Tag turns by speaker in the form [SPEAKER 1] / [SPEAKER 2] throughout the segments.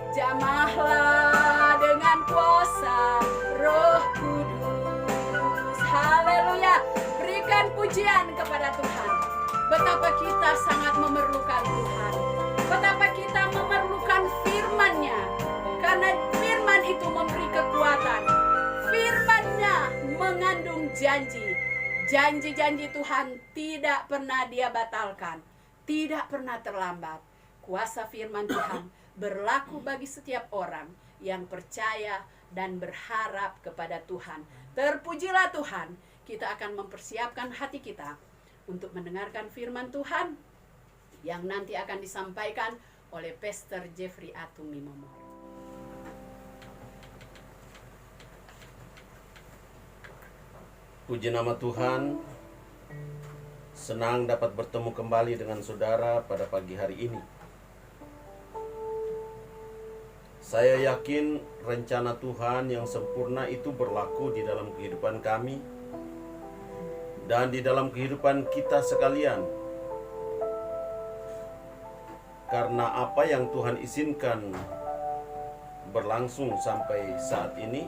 [SPEAKER 1] Jamahlah dengan kuasa Roh Kudus. Haleluya. Berikan pujian kepada Tuhan. Betapa kita sangat memerlukan Tuhan. Betapa kita memerlukan firman-Nya. Karena firman itu memberi kekuatan. Firman-Nya mengandung janji. Janji-janji Tuhan tidak pernah Dia batalkan. Tidak pernah terlambat. Kuasa firman Tuhan berlaku bagi setiap orang yang percaya dan berharap kepada Tuhan. Terpujilah Tuhan. Kita akan mempersiapkan hati kita untuk mendengarkan firman Tuhan yang nanti akan disampaikan oleh Pastor Jeffrey Atumi Momor.
[SPEAKER 2] Puji nama Tuhan. Senang dapat bertemu kembali dengan saudara pada pagi hari ini. Saya yakin rencana Tuhan yang sempurna itu berlaku di dalam kehidupan kami dan di dalam kehidupan kita sekalian. Karena apa yang Tuhan izinkan berlangsung sampai saat ini,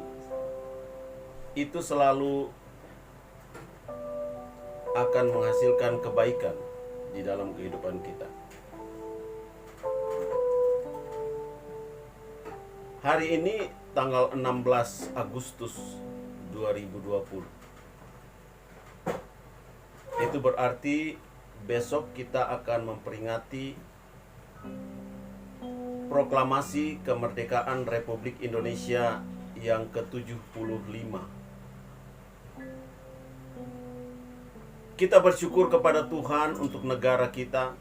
[SPEAKER 2] itu selalu akan menghasilkan kebaikan di dalam kehidupan kita. Hari ini tanggal 16 Agustus 2020. Itu berarti besok kita akan memperingati proklamasi kemerdekaan Republik Indonesia yang ke-75. Kita bersyukur kepada Tuhan untuk negara kita.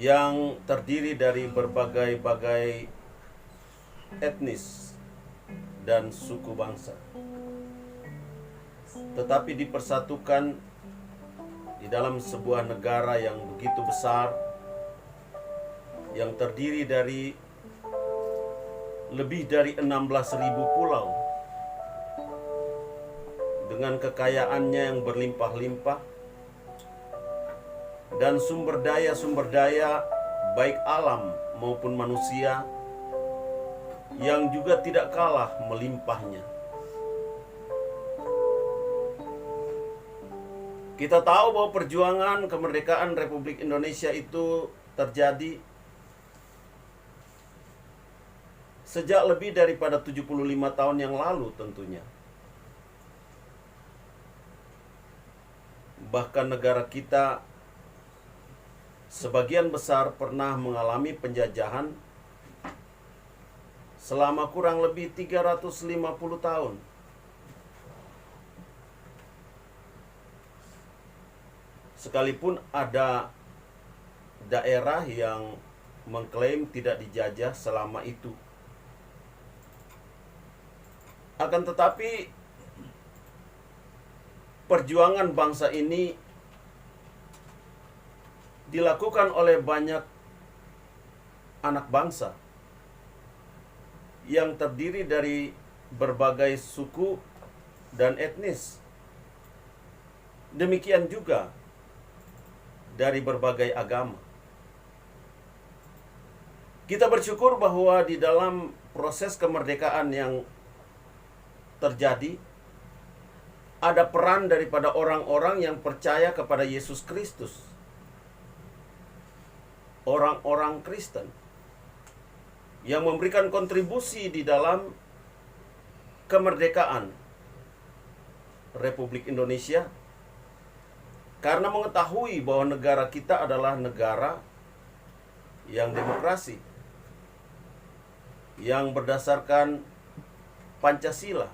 [SPEAKER 2] Yang terdiri dari berbagai-bagai etnis dan suku bangsa. Tetapi dipersatukan di dalam sebuah negara yang begitu besar, yang terdiri dari lebih dari 16.000 pulau, dengan kekayaannya yang berlimpah-limpah dan sumber daya baik alam maupun manusia yang juga tidak kalah melimpahnya. Kita tahu bahwa perjuangan kemerdekaan Republik Indonesia itu terjadi sejak lebih daripada 75 tahun yang lalu tentunya. Bahkan negara kita sebagian besar pernah mengalami penjajahan selama kurang lebih 350 tahun. Sekalipun ada daerah yang mengklaim tidak dijajah selama itu. Akan tetapi perjuangan bangsa ini dilakukan oleh banyak anak bangsa yang terdiri dari berbagai suku dan etnis. Demikian juga dari berbagai agama. Kita bersyukur bahwa di dalam proses kemerdekaan yang terjadi, ada peran daripada orang-orang yang percaya kepada Yesus Kristus. Orang-orang Kristen yang memberikan kontribusi di dalam kemerdekaan Republik Indonesia, karena mengetahui bahwa negara kita adalah negara yang demokrasi, yang berdasarkan Pancasila.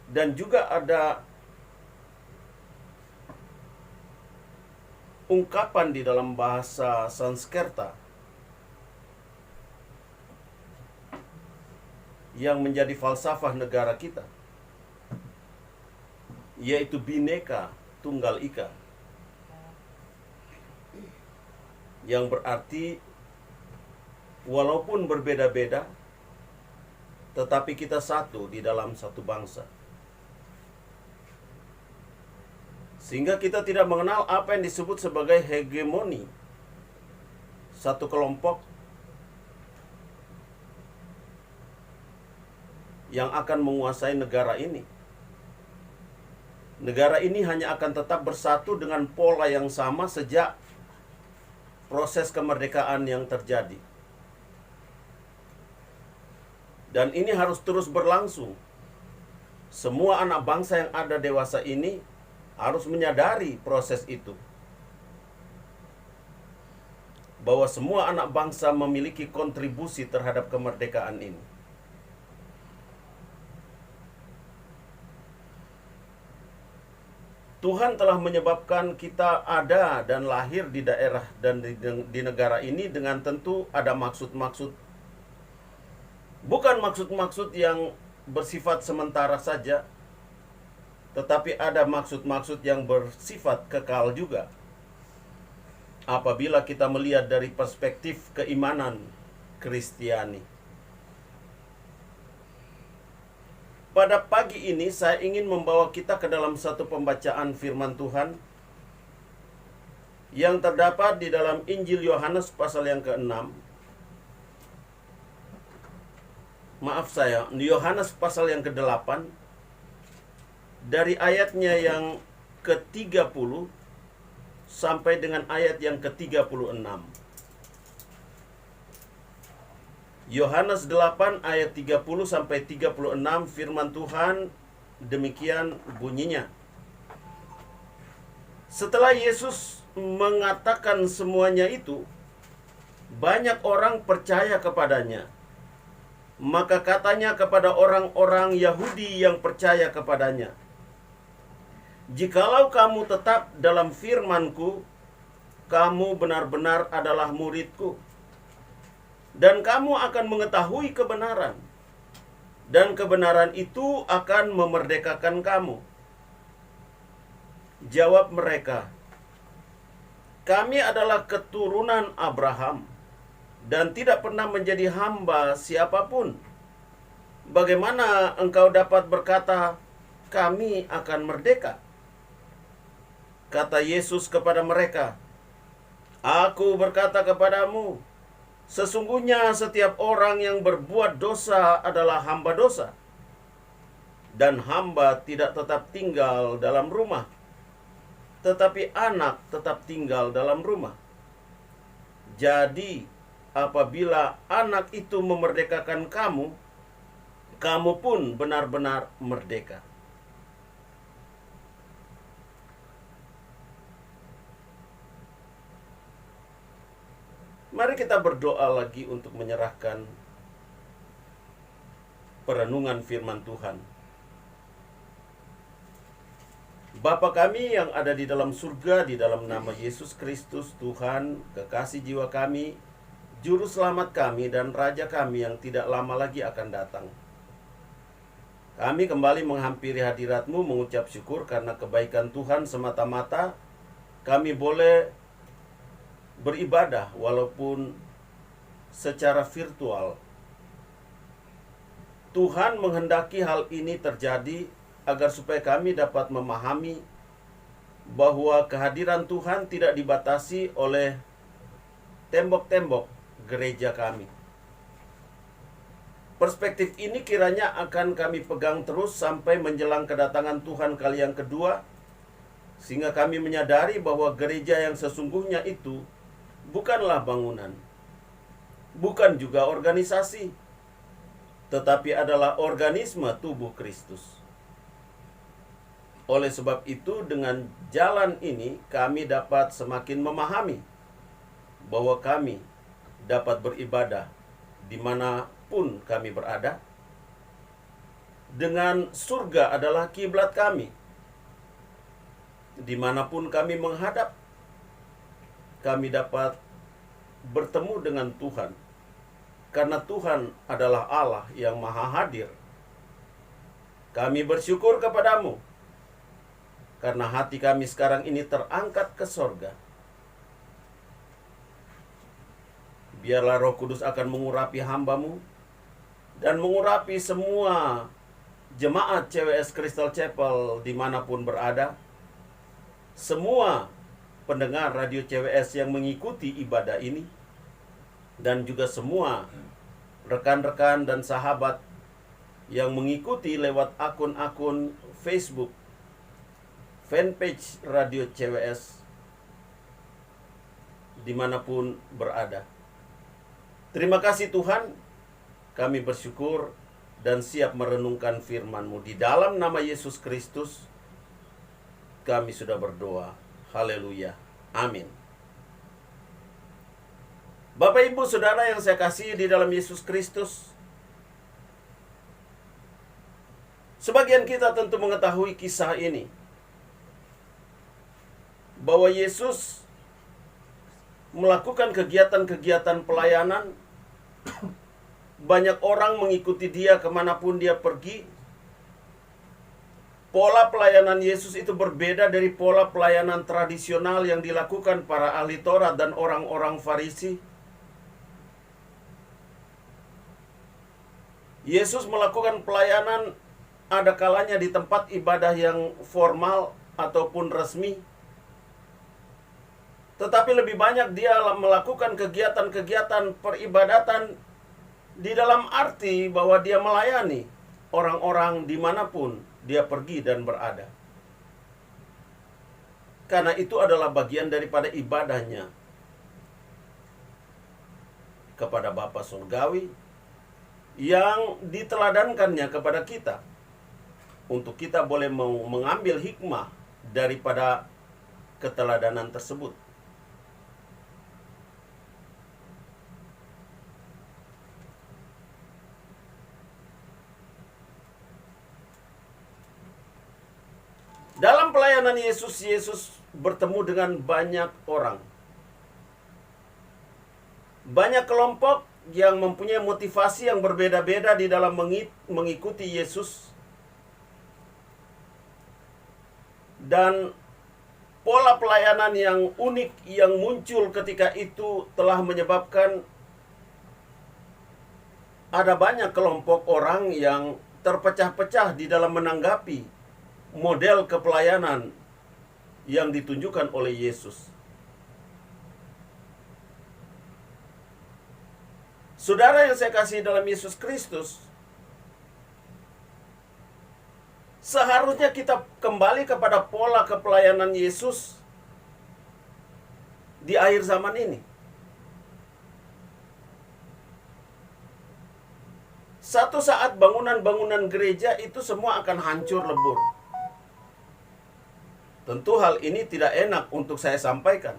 [SPEAKER 2] Dan juga ada ungkapan di dalam bahasa Sanskerta yang menjadi falsafah negara kita, yaitu Bhinneka Tunggal Ika, yang berarti walaupun berbeda-beda, tetapi kita satu di dalam satu bangsa. Sehingga kita tidak mengenal apa yang disebut sebagai hegemoni satu kelompok yang akan menguasai negara ini. Negara ini hanya akan tetap bersatu dengan pola yang sama sejak proses kemerdekaan yang terjadi. Dan ini harus terus berlangsung. Semua anak bangsa yang ada dewasa ini harus menyadari proses itu. Bahwa semua anak bangsa memiliki kontribusi terhadap kemerdekaan ini. Tuhan telah menyebabkan kita ada dan lahir di daerah dan di negara ini dengan tentu ada maksud-maksud. Bukan maksud-maksud yang bersifat sementara saja, tetapi ada maksud-maksud yang bersifat kekal juga. Apabila kita melihat dari perspektif keimanan Kristiani. Pada pagi ini saya ingin membawa kita ke dalam satu pembacaan firman Tuhan yang terdapat di dalam Injil Yohanes pasal yang ke-6. Yohanes pasal yang ke-8 dari ayatnya yang ke-30 sampai dengan ayat yang ke-36. Yohanes 8 ayat 30 sampai 36 firman Tuhan demikian bunyinya. Setelah Yesus mengatakan semuanya itu, banyak orang percaya kepadanya. Maka katanya kepada orang-orang Yahudi yang percaya kepadanya, "Jikalau kamu tetap dalam firman-Ku, kamu benar-benar adalah murid-Ku. Dan kamu akan mengetahui kebenaran. Dan kebenaran itu akan memerdekakan kamu." Jawab mereka, "Kami adalah keturunan Abraham dan tidak pernah menjadi hamba siapapun. Bagaimana engkau dapat berkata, kami akan merdeka?" Kata Yesus kepada mereka, "Aku berkata kepadamu, sesungguhnya setiap orang yang berbuat dosa adalah hamba dosa. Dan hamba tidak tetap tinggal dalam rumah, tetapi anak tetap tinggal dalam rumah. Jadi, apabila anak itu memerdekakan kamu, kamu pun benar-benar merdeka." Mari kita berdoa lagi untuk menyerahkan perenungan firman Tuhan. Bapa kami yang ada di dalam surga, di dalam nama Yesus Kristus, Tuhan, kekasih jiwa kami, Juru Selamat kami, dan Raja kami yang tidak lama lagi akan datang. Kami kembali menghampiri hadirat-Mu mengucap syukur karena kebaikan Tuhan semata-mata kami boleh beribadah walaupun secara virtual. Tuhan menghendaki hal ini terjadi agar supaya kami dapat memahami bahwa kehadiran Tuhan tidak dibatasi oleh tembok-tembok gereja kami. Perspektif ini kiranya akan kami pegang terus sampai menjelang kedatangan Tuhan kali yang kedua, sehingga kami menyadari bahwa gereja yang sesungguhnya itu bukanlah bangunan, bukan juga organisasi, tetapi adalah organisme tubuh Kristus. Oleh sebab itu, dengan jalan ini kami dapat semakin memahami bahwa kami dapat beribadah dimanapun kami berada, dengan surga adalah kiblat kami. Dimanapun kami menghadap, kami dapat bertemu dengan Tuhan, karena Tuhan adalah Allah yang maha hadir. Kami bersyukur kepadamu, karena hati kami sekarang ini terangkat ke sorga. Biarlah Roh Kudus akan mengurapi hamba-Mu dan mengurapi semua jemaat CWS Crystal Chapel dimanapun berada, semua pendengar radio CWS yang mengikuti ibadah ini, dan juga semua rekan-rekan dan sahabat yang mengikuti lewat akun-akun Facebook, fanpage radio CWS, dimanapun berada. Terima kasih Tuhan, kami bersyukur dan siap merenungkan firman-Mu. Di dalam nama Yesus Kristus, kami sudah berdoa. Haleluya. Amin. Bapak, Ibu, Saudara yang saya kasihi di dalam Yesus Kristus, sebagian kita tentu mengetahui kisah ini, bahwa Yesus melakukan kegiatan-kegiatan pelayanan. Banyak orang mengikuti Dia kemanapun Dia pergi. Pola pelayanan Yesus itu berbeda dari pola pelayanan tradisional yang dilakukan para ahli Taurat dan orang-orang Farisi. Yesus melakukan pelayanan ada kalanya di tempat ibadah yang formal ataupun resmi. Tetapi lebih banyak Dia melakukan kegiatan-kegiatan peribadatan di dalam arti bahwa Dia melayani orang-orang dimanapun Dia pergi dan berada. Karena itu adalah bagian daripada ibadahnya kepada Bapa Surgawi, yang diteladankannya kepada kita, untuk kita boleh mengambil hikmah daripada keteladanan tersebut. Dalam pelayanan Yesus, Yesus bertemu dengan banyak orang. Banyak kelompok yang mempunyai motivasi yang berbeda-beda di dalam mengikuti Yesus. Dan pola pelayanan yang unik yang muncul ketika itu telah menyebabkan ada banyak kelompok orang yang terpecah-pecah di dalam menanggapi model kepelayanan yang ditunjukkan oleh Yesus. Saudara yang saya kasihi dalam Yesus Kristus, seharusnya kita kembali kepada pola kepelayanan Yesus di akhir zaman ini. Satu saat bangunan-bangunan gereja itu semua akan hancur lebur. Tentu hal ini tidak enak untuk saya sampaikan.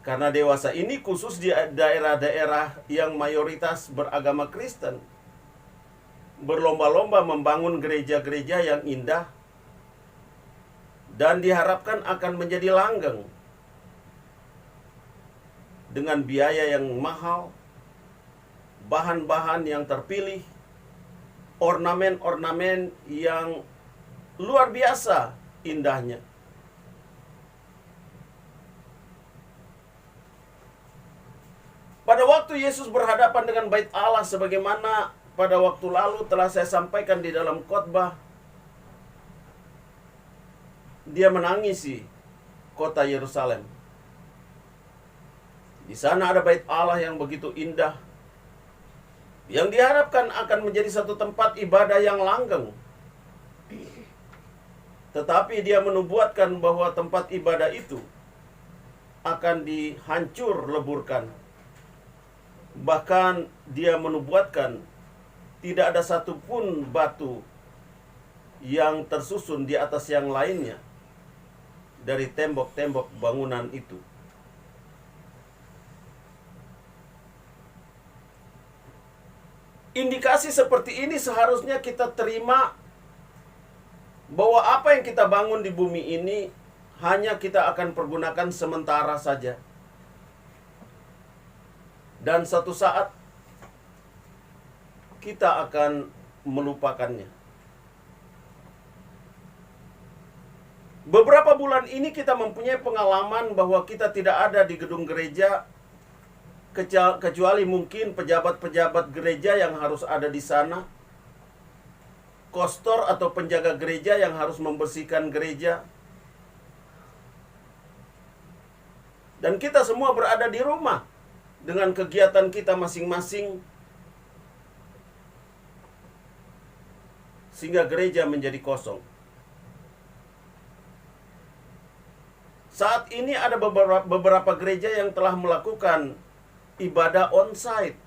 [SPEAKER 2] Karena dewasa ini khusus di daerah-daerah yang mayoritas beragama Kristen, berlomba-lomba membangun gereja-gereja yang indah dan diharapkan akan menjadi langgeng dengan biaya yang mahal, bahan-bahan yang terpilih, ornamen-ornamen yang luar biasa indahnya. Pada waktu Yesus berhadapan dengan Bait Allah, sebagaimana pada waktu lalu telah saya sampaikan di dalam khotbah, Dia menangisi kota Yerusalem. Di sana ada Bait Allah yang begitu indah, yang diharapkan akan menjadi satu tempat ibadah yang langgeng. Tetapi Dia menubuatkan bahwa tempat ibadah itu akan dihancur leburkan. Bahkan Dia menubuatkan tidak ada satupun batu yang tersusun di atas yang lainnya dari tembok-tembok bangunan itu. Indikasi seperti ini seharusnya kita terima, bahwa apa yang kita bangun di bumi ini hanya kita akan pergunakan sementara saja. Dan satu saat kita akan melupakannya. Beberapa bulan ini kita mempunyai pengalaman bahwa kita tidak ada di gedung gereja, kecuali mungkin pejabat-pejabat gereja yang harus ada di sana, kostor atau penjaga gereja yang harus membersihkan gereja, Dan kita semua berada di rumah dengan kegiatan kita masing-masing, sehingga gereja menjadi kosong. Saat ini ada beberapa gereja yang telah melakukan ibadah on-site.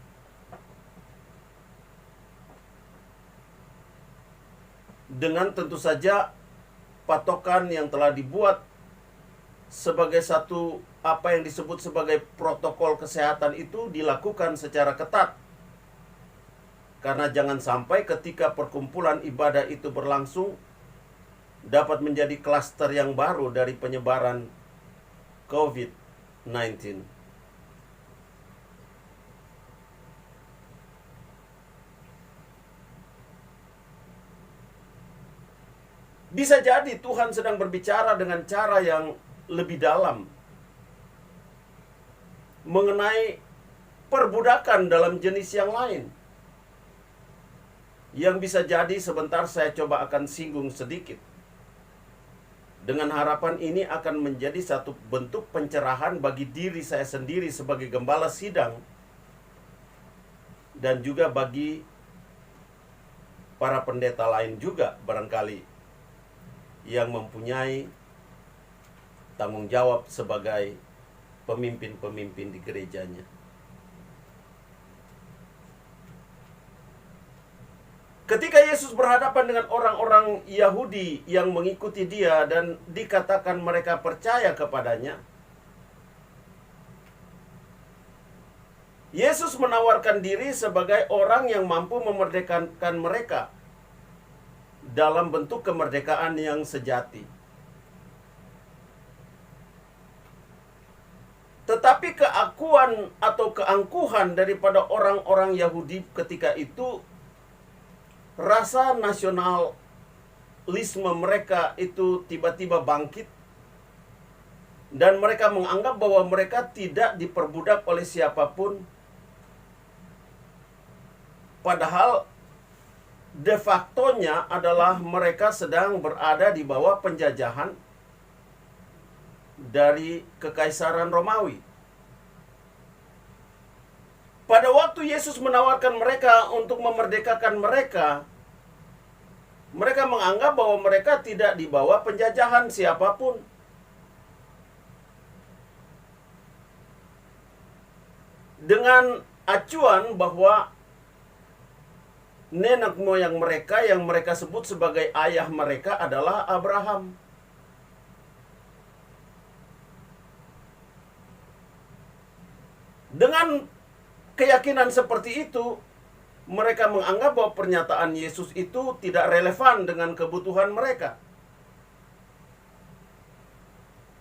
[SPEAKER 2] Dengan tentu saja patokan yang telah dibuat sebagai satu apa yang disebut sebagai protokol kesehatan itu dilakukan secara ketat. Karena jangan sampai ketika perkumpulan ibadah itu berlangsung dapat menjadi klaster yang baru dari penyebaran COVID-19. Bisa jadi Tuhan sedang berbicara dengan cara yang lebih dalam mengenai perbudakan dalam jenis yang lain. Yang bisa jadi sebentar saya coba akan singgung sedikit. Dengan harapan ini akan menjadi satu bentuk pencerahan bagi diri saya sendiri sebagai gembala sidang, dan juga bagi para pendeta lain juga barangkali yang mempunyai tanggung jawab sebagai pemimpin-pemimpin di gerejanya. Ketika Yesus berhadapan dengan orang-orang Yahudi yang mengikuti dia dan dikatakan mereka percaya kepadanya, Yesus menawarkan diri sebagai orang yang mampu memerdekakan mereka dalam bentuk kemerdekaan yang sejati. Tetapi keakuan atau keangkuhan daripada orang-orang Yahudi ketika itu, rasa nasionalisme mereka itu tiba-tiba bangkit, dan mereka menganggap bahwa mereka tidak diperbudak oleh siapapun, padahal de facto-nya adalah mereka sedang berada di bawah penjajahan dari Kekaisaran Romawi. Pada waktu Yesus menawarkan mereka untuk memerdekakan mereka, mereka menganggap bahwa mereka tidak di bawah penjajahan siapapun. Dengan acuan bahwa nenek moyang mereka yang mereka sebut sebagai ayah mereka adalah Abraham. Dengan keyakinan seperti itu, mereka menganggap bahwa pernyataan Yesus itu tidak relevan dengan kebutuhan mereka.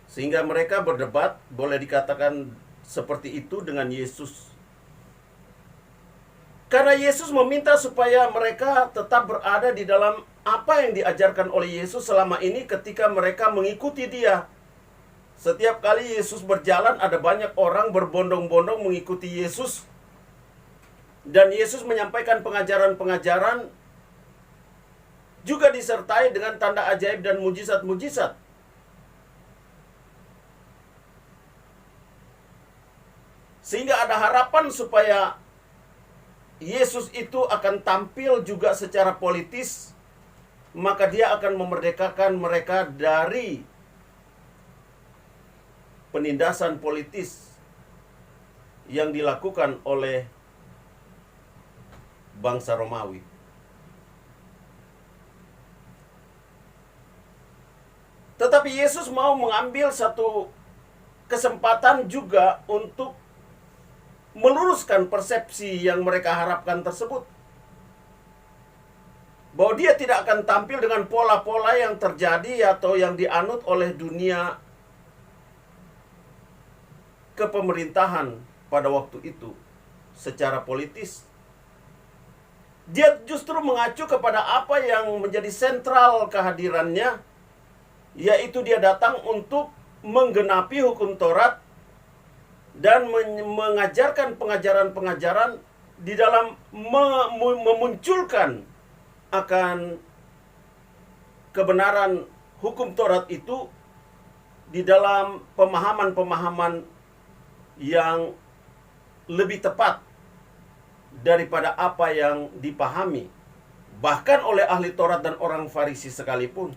[SPEAKER 2] Sehingga mereka berdebat, boleh dikatakan seperti itu dengan Yesus. Karena Yesus meminta supaya mereka tetap berada di dalam apa yang diajarkan oleh Yesus selama ini ketika mereka mengikuti dia. Setiap kali Yesus berjalan, ada banyak orang berbondong-bondong mengikuti Yesus. Dan Yesus menyampaikan pengajaran-pengajaran juga disertai dengan tanda ajaib dan mujizat-mujizat. Sehingga ada harapan supaya Yesus itu akan tampil juga secara politis, maka dia akan memerdekakan mereka dari penindasan politis yang dilakukan oleh bangsa Romawi. Tetapi Yesus mau mengambil satu kesempatan juga untuk meluruskan persepsi yang mereka harapkan tersebut. Bahwa dia tidak akan tampil dengan pola-pola yang terjadi atau yang dianut oleh dunia kepemerintahan pada waktu itu secara politis. Dia justru mengacu kepada apa yang menjadi sentral kehadirannya, yaitu dia datang untuk menggenapi hukum Taurat dan mengajarkan pengajaran-pengajaran di dalam memunculkan akan kebenaran hukum Taurat itu di dalam pemahaman-pemahaman yang lebih tepat daripada apa yang dipahami bahkan oleh ahli Taurat dan orang Farisi sekalipun.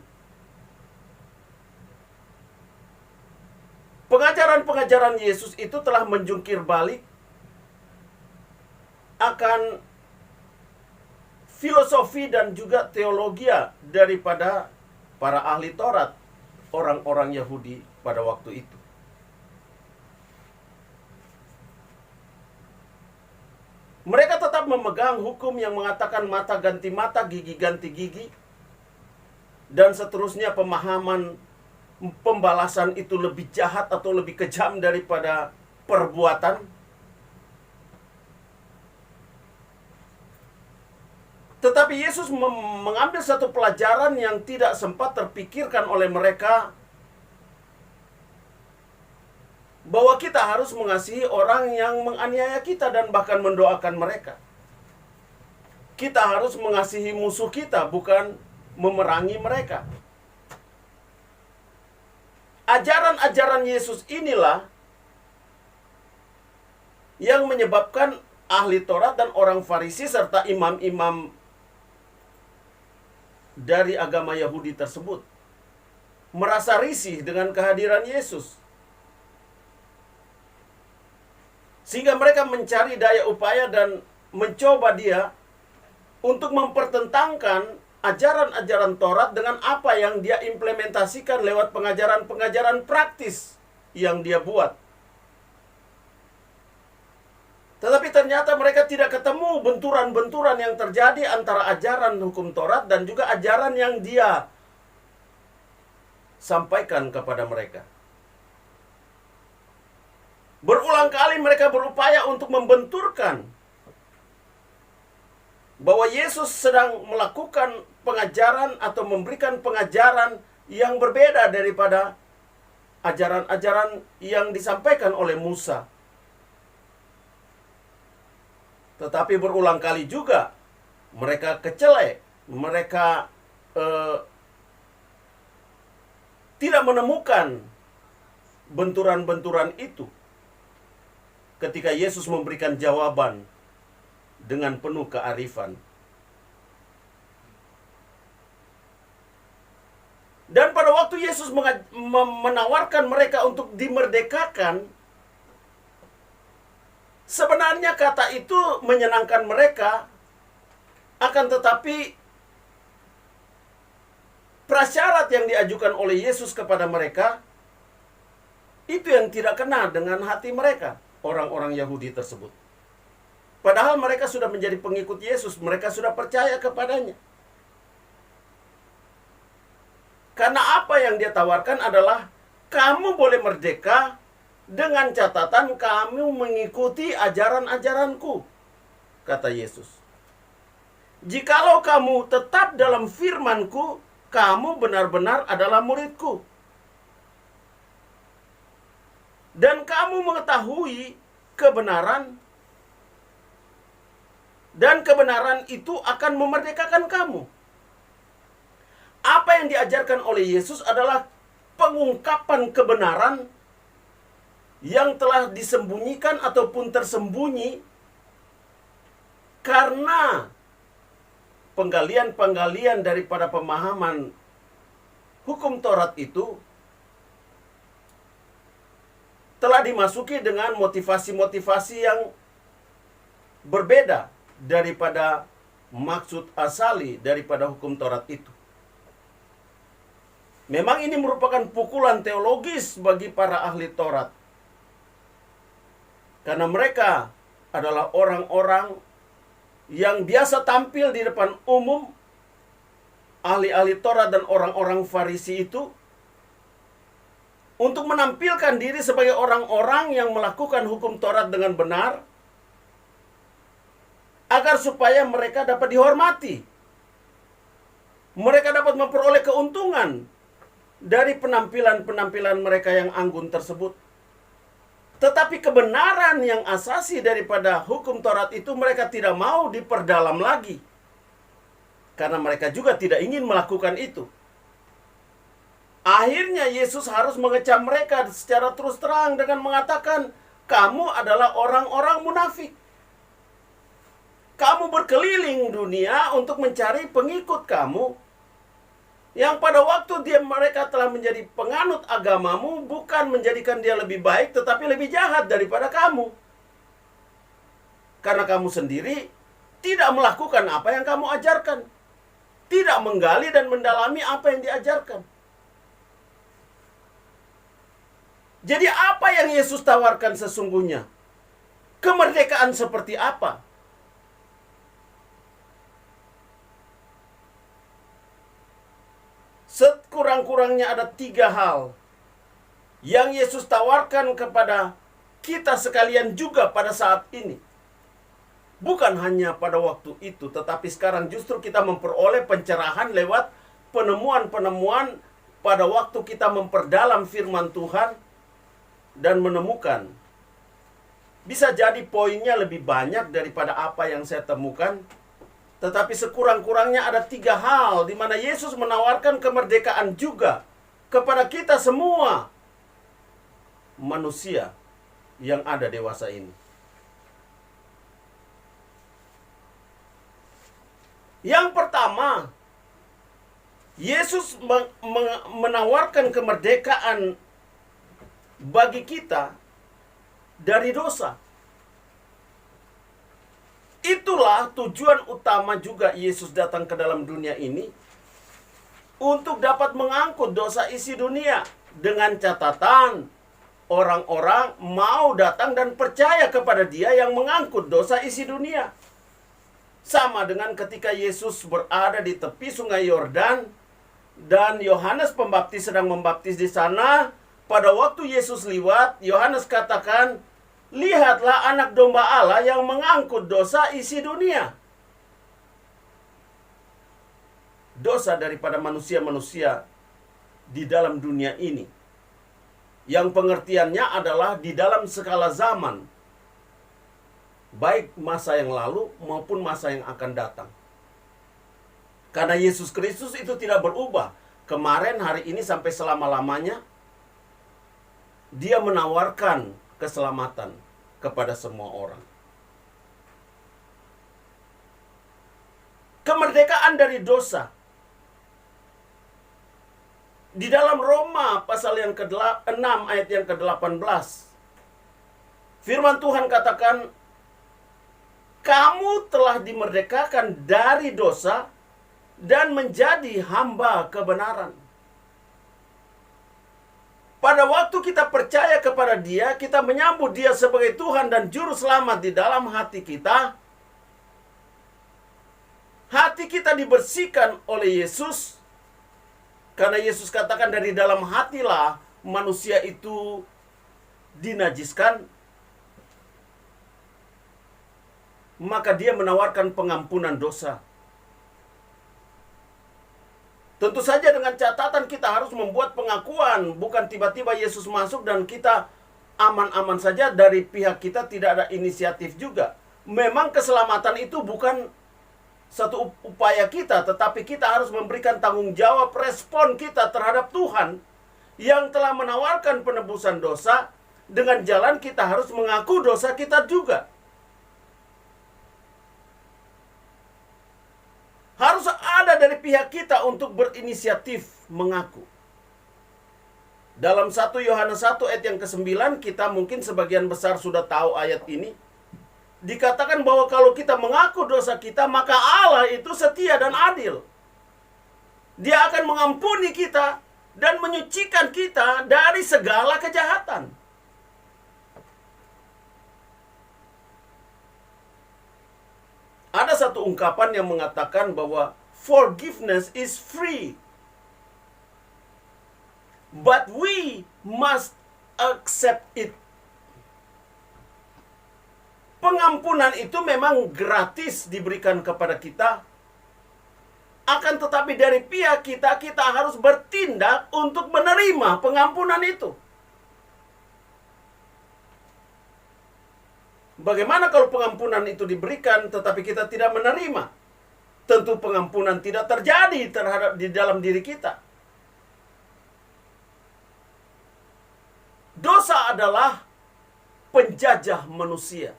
[SPEAKER 2] Pengajaran-pengajaran Yesus itu telah menjungkir balik akan filosofi dan juga teologi daripada para ahli Taurat, orang-orang Yahudi pada waktu itu. Mereka tetap memegang hukum yang mengatakan mata ganti mata, gigi ganti gigi, dan seterusnya. Pemahaman pembalasan itu lebih jahat atau lebih kejam daripada perbuatan. Tetapi Yesus mengambil satu pelajaran yang tidak sempat terpikirkan oleh mereka, bahwa kita harus mengasihi orang yang menganiaya kita dan bahkan mendoakan mereka. Kita harus mengasihi musuh kita, bukan memerangi mereka. Ajaran-ajaran Yesus inilah yang menyebabkan ahli Taurat dan orang Farisi serta imam-imam dari agama Yahudi tersebut merasa risih dengan kehadiran Yesus. Sehingga mereka mencari daya upaya dan mencoba dia untuk mempertentangkan ajaran-ajaran Taurat dengan apa yang dia implementasikan lewat pengajaran-pengajaran praktis yang dia buat. Tetapi ternyata mereka tidak ketemu benturan-benturan yang terjadi antara ajaran hukum Taurat dan juga ajaran yang dia sampaikan kepada mereka. Berulang kali mereka berupaya untuk membenturkan bahwa Yesus sedang melakukan pengajaran atau memberikan pengajaran yang berbeda daripada ajaran-ajaran yang disampaikan oleh Musa. Tetapi berulang kali juga mereka kecele, mereka tidak menemukan benturan-benturan itu ketika Yesus memberikan jawaban dengan penuh kearifan. Dan pada waktu Yesus menawarkan mereka untuk dimerdekakan, sebenarnya kata itu menyenangkan mereka, akan tetapi prasyarat yang diajukan oleh Yesus kepada mereka itu yang tidak kena dengan hati mereka, orang-orang Yahudi tersebut. Padahal mereka sudah menjadi pengikut Yesus, mereka sudah percaya kepadanya. Karena apa yang dia tawarkan adalah, kamu boleh merdeka dengan catatan kamu mengikuti ajaran-ajaranku, kata Yesus. Jikalau kamu tetap dalam firman-Ku, kamu benar-benar adalah murid-Ku. Dan kamu mengetahui kebenaran, dan kebenaran itu akan memerdekakan kamu. Apa yang diajarkan oleh Yesus adalah pengungkapan kebenaran yang telah disembunyikan ataupun tersembunyi karena penggalian-penggalian daripada pemahaman hukum Taurat itu telah dimasuki dengan motivasi-motivasi yang berbeda daripada maksud asali daripada hukum Taurat itu. Memang ini merupakan pukulan teologis bagi para ahli Taurat, karena mereka adalah orang-orang yang biasa tampil di depan umum, ahli-ahli Taurat dan orang-orang Farisi itu, untuk menampilkan diri sebagai orang-orang yang melakukan hukum Taurat dengan benar, agar supaya mereka dapat dihormati. Mereka dapat memperoleh keuntungan dari penampilan-penampilan mereka yang anggun tersebut. Tetapi kebenaran yang asasi daripada hukum Taurat itu mereka tidak mau diperdalam lagi, karena mereka juga tidak ingin melakukan itu. Akhirnya Yesus harus mengecam mereka secara terus terang dengan mengatakan, kamu adalah orang-orang munafik. Kamu berkeliling dunia untuk mencari pengikut kamu, yang pada waktu mereka telah menjadi penganut agamamu, bukan menjadikan dia lebih baik, tetapi lebih jahat daripada kamu. Karena kamu sendiri tidak melakukan apa yang kamu ajarkan. Tidak menggali dan mendalami apa yang diajarkan. Jadi apa yang Yesus tawarkan sesungguhnya? Kemerdekaan seperti apa? Sekurang-kurangnya ada 3 hal yang Yesus tawarkan kepada kita sekalian juga pada saat ini. Bukan hanya pada waktu itu, tetapi sekarang justru kita memperoleh pencerahan lewat penemuan-penemuan pada waktu kita memperdalam firman Tuhan dan menemukan. Bisa jadi poinnya lebih banyak daripada apa yang saya temukan, tetapi sekurang-kurangnya ada 3 hal di mana Yesus menawarkan kemerdekaan juga kepada kita semua manusia yang ada dewasa ini. Yang pertama, Yesus menawarkan kemerdekaan bagi kita dari dosa. Itulah tujuan utama juga Yesus datang ke dalam dunia ini, untuk dapat mengangkut dosa isi dunia, dengan catatan orang-orang mau datang dan percaya kepada Dia yang mengangkut dosa isi dunia. Sama dengan ketika Yesus berada di tepi sungai Yordan dan Yohanes Pembaptis sedang membaptis di sana. Pada waktu Yesus lewat, Yohanes katakan, "Lihatlah anak domba Allah yang mengangkut dosa isi dunia." Dosa daripada manusia-manusia di dalam dunia ini, yang pengertiannya adalah di dalam skala zaman, baik masa yang lalu maupun masa yang akan datang. Karena Yesus Kristus itu tidak berubah. Kemarin, hari ini, sampai selama-lamanya, Dia menawarkan keselamatan kepada semua orang. Kemerdekaan dari dosa. Di dalam Roma pasal yang ke-6 ayat yang ke-18, firman Tuhan katakan, "Kamu telah dimerdekakan dari dosa dan menjadi hamba kebenaran." Pada waktu kita percaya kepada Dia, kita menyambut Dia sebagai Tuhan dan Juru Selamat di dalam hati kita. Hati kita dibersihkan oleh Yesus. Karena Yesus katakan dari dalam hatilah manusia itu dinajiskan. Maka Dia menawarkan pengampunan dosa. Tentu saja dengan catatan kita harus membuat pengakuan. Bukan tiba-tiba Yesus masuk dan kita aman-aman saja, dari pihak kita tidak ada inisiatif juga. Memang keselamatan itu bukan satu upaya kita, tetapi kita harus memberikan tanggung jawab, respon kita terhadap Tuhan yang telah menawarkan penebusan dosa. Dengan jalan kita harus mengaku dosa kita juga. Harus ada dari pihak kita untuk berinisiatif mengaku. Dalam 1 Yohanes 1 ayat yang ke-9, kita mungkin sebagian besar sudah tahu ayat ini. Dikatakan bahwa kalau kita mengaku dosa kita, maka Allah itu setia dan adil. Dia akan mengampuni kita dan menyucikan kita dari segala kejahatan. Ada satu ungkapan yang mengatakan bahwa forgiveness is free, but we must accept it. Pengampunan itu memang gratis diberikan kepada kita. Akan tetapi dari pihak kita, kita harus bertindak untuk menerima pengampunan itu. Bagaimana kalau pengampunan itu diberikan tetapi kita tidak menerima? Tentu pengampunan tidak terjadi di dalam diri kita. Dosa adalah penjajah manusia.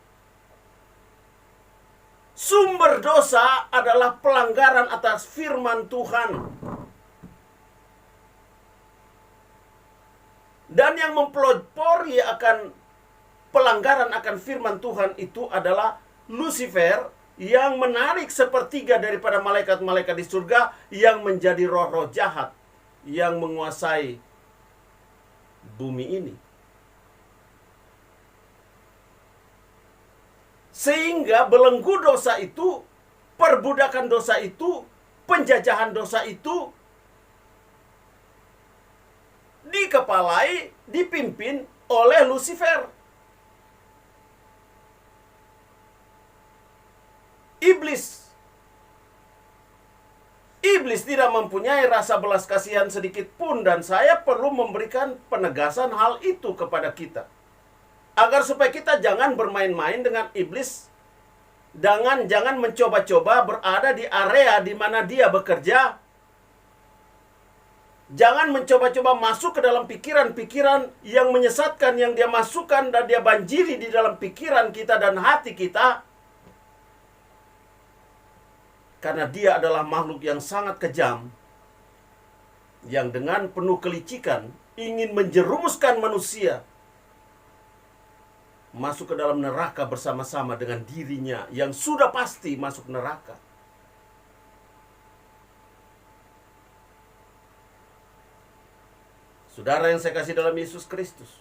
[SPEAKER 2] Sumber dosa adalah pelanggaran atas firman Tuhan. Dan yang mempelopori akan pelanggaran akan firman Tuhan itu adalah Lucifer, yang menarik sepertiga daripada malaikat-malaikat di surga, yang menjadi roh-roh jahat yang menguasai bumi ini. Sehingga belenggu dosa itu, perbudakan dosa itu, penjajahan dosa itu dikepalai, dipimpin oleh Lucifer. Iblis tidak mempunyai rasa belas kasihan sedikit pun, dan saya perlu memberikan penegasan hal itu kepada kita. Agar supaya kita jangan bermain-main dengan iblis, jangan mencoba-coba berada di area di mana dia bekerja. Jangan mencoba-coba masuk ke dalam pikiran-pikiran yang menyesatkan yang dia masukkan dan dia banjiri di dalam pikiran kita dan hati kita. Karena dia adalah makhluk yang sangat kejam, yang dengan penuh kelicikan ingin menjerumuskan manusia masuk ke dalam neraka bersama-sama dengan dirinya yang sudah pasti masuk neraka. Saudara yang saya kasih dalam Yesus Kristus,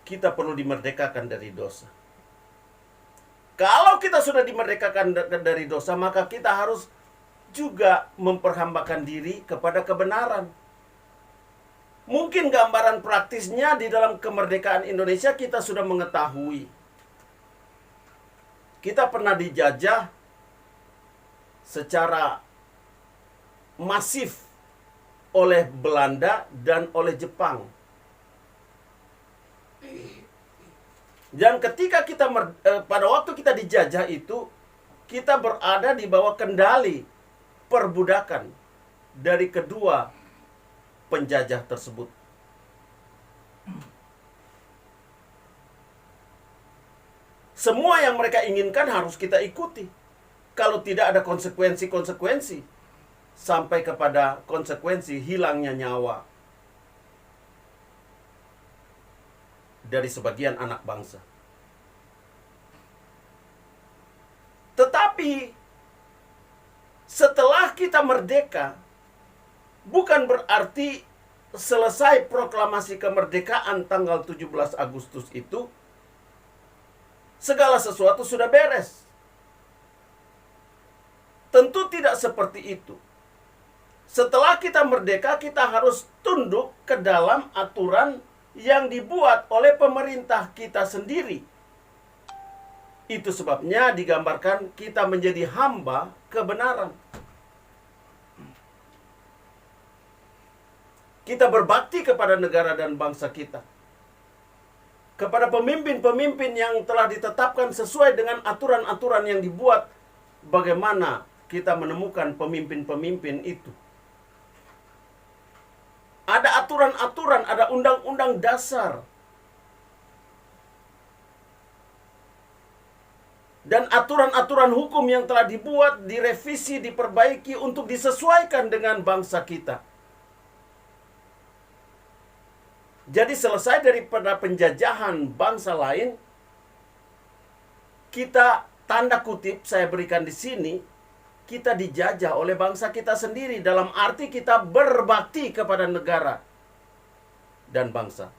[SPEAKER 2] kita perlu dimerdekakan dari dosa. Kalau kita sudah dimerdekakan dari dosa, maka kita harus juga memperhambakan diri kepada kebenaran. Mungkin gambaran praktisnya di dalam kemerdekaan Indonesia kita sudah mengetahui. Kita pernah dijajah secara masif oleh Belanda dan oleh Jepang. Dan ketika kita pada waktu kita dijajah itu, kita berada di bawah kendali perbudakan dari kedua penjajah tersebut. Semua yang mereka inginkan harus kita ikuti. Kalau tidak ada konsekuensi-konsekuensi, sampai kepada konsekuensi hilangnya nyawa dari sebagian anak bangsa. Tetapi setelah kita merdeka, bukan berarti selesai proklamasi kemerdekaan tanggal 17 Agustus itu segala sesuatu sudah beres. Tentu tidak seperti itu. Setelah kita merdeka, kita harus tunduk ke dalam aturan yang dibuat oleh pemerintah kita sendiri. Itu sebabnya digambarkan kita menjadi hamba kebenaran. Kita berbakti kepada negara dan bangsa kita, kepada pemimpin-pemimpin yang telah ditetapkan sesuai dengan aturan-aturan yang dibuat. Bagaimana kita menemukan pemimpin-pemimpin itu? Ada aturan-aturan, ada undang-undang dasar. Dan aturan-aturan hukum yang telah dibuat, direvisi, diperbaiki untuk disesuaikan dengan bangsa kita. Jadi selesai daripada penjajahan bangsa lain, kita tanda kutip saya berikan di sini, kita dijajah oleh bangsa kita sendiri, dalam arti kita berbakti kepada negara dan bangsa.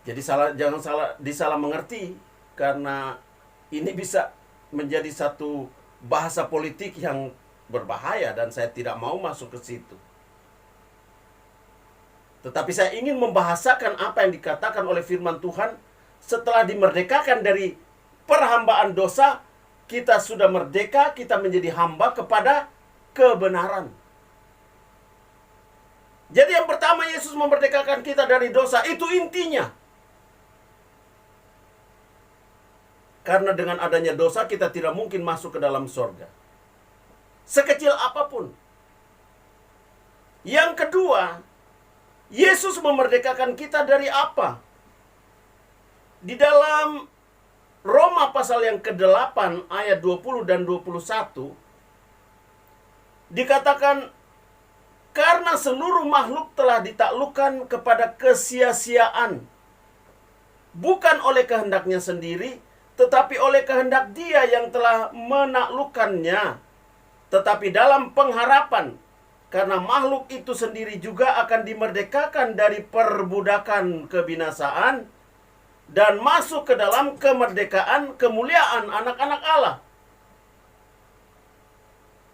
[SPEAKER 2] Jadi jangan disalah mengerti, karena ini bisa menjadi satu bahasa politik yang berbahaya dan saya tidak mau masuk ke situ. Tetapi saya ingin membahasakan apa yang dikatakan oleh firman Tuhan. Setelah dimerdekakan dari perhambaan dosa, kita sudah merdeka, kita menjadi hamba kepada kebenaran. Jadi yang pertama, Yesus memerdekakan kita dari dosa, itu intinya. Karena dengan adanya dosa, kita tidak mungkin masuk ke dalam sorga, sekecil apapun. Yang kedua, Yesus memerdekakan kita dari apa? Di dalam Roma pasal yang ke-8 ayat 20 dan 21 dikatakan, karena seluruh makhluk telah ditaklukkan kepada kesia-siaan, bukan oleh kehendaknya sendiri, tetapi oleh kehendak Dia yang telah menaklukkannya, tetapi dalam pengharapan, karena makhluk itu sendiri juga akan dimerdekakan dari perbudakan kebinasaan dan masuk ke dalam kemerdekaan kemuliaan anak-anak Allah.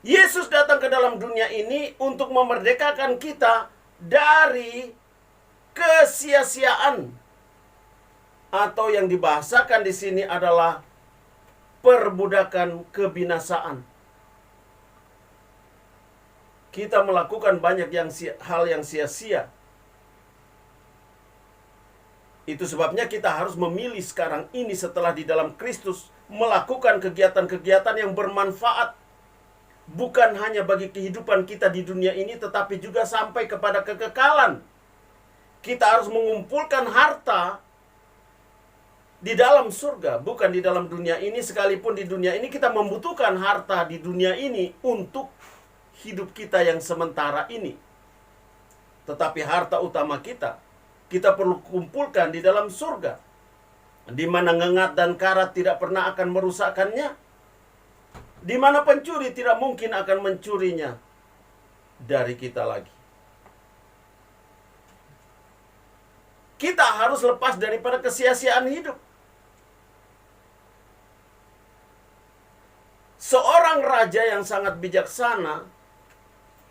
[SPEAKER 2] Yesus datang ke dalam dunia ini untuk memerdekakan kita dari kesia-siaan, atau yang dibahasakan di sini adalah perbudakan kebinasaan. Kita melakukan banyak hal yang sia-sia. Itu sebabnya kita harus memilih sekarang ini setelah di dalam Kristus melakukan kegiatan-kegiatan yang bermanfaat, bukan hanya bagi kehidupan kita di dunia ini, tetapi juga sampai kepada kekekalan. Kita harus mengumpulkan harta di dalam surga, bukan di dalam dunia ini. Sekalipun di dunia ini kita membutuhkan harta di dunia ini untuk hidup kita yang sementara ini, tetapi harta utama kita perlu kumpulkan di dalam surga, di mana ngengat dan karat tidak pernah akan merusakkannya, di mana pencuri tidak mungkin akan mencurinya dari kita lagi. Kita harus lepas daripada kesia-siaan hidup. Seorang raja yang sangat bijaksana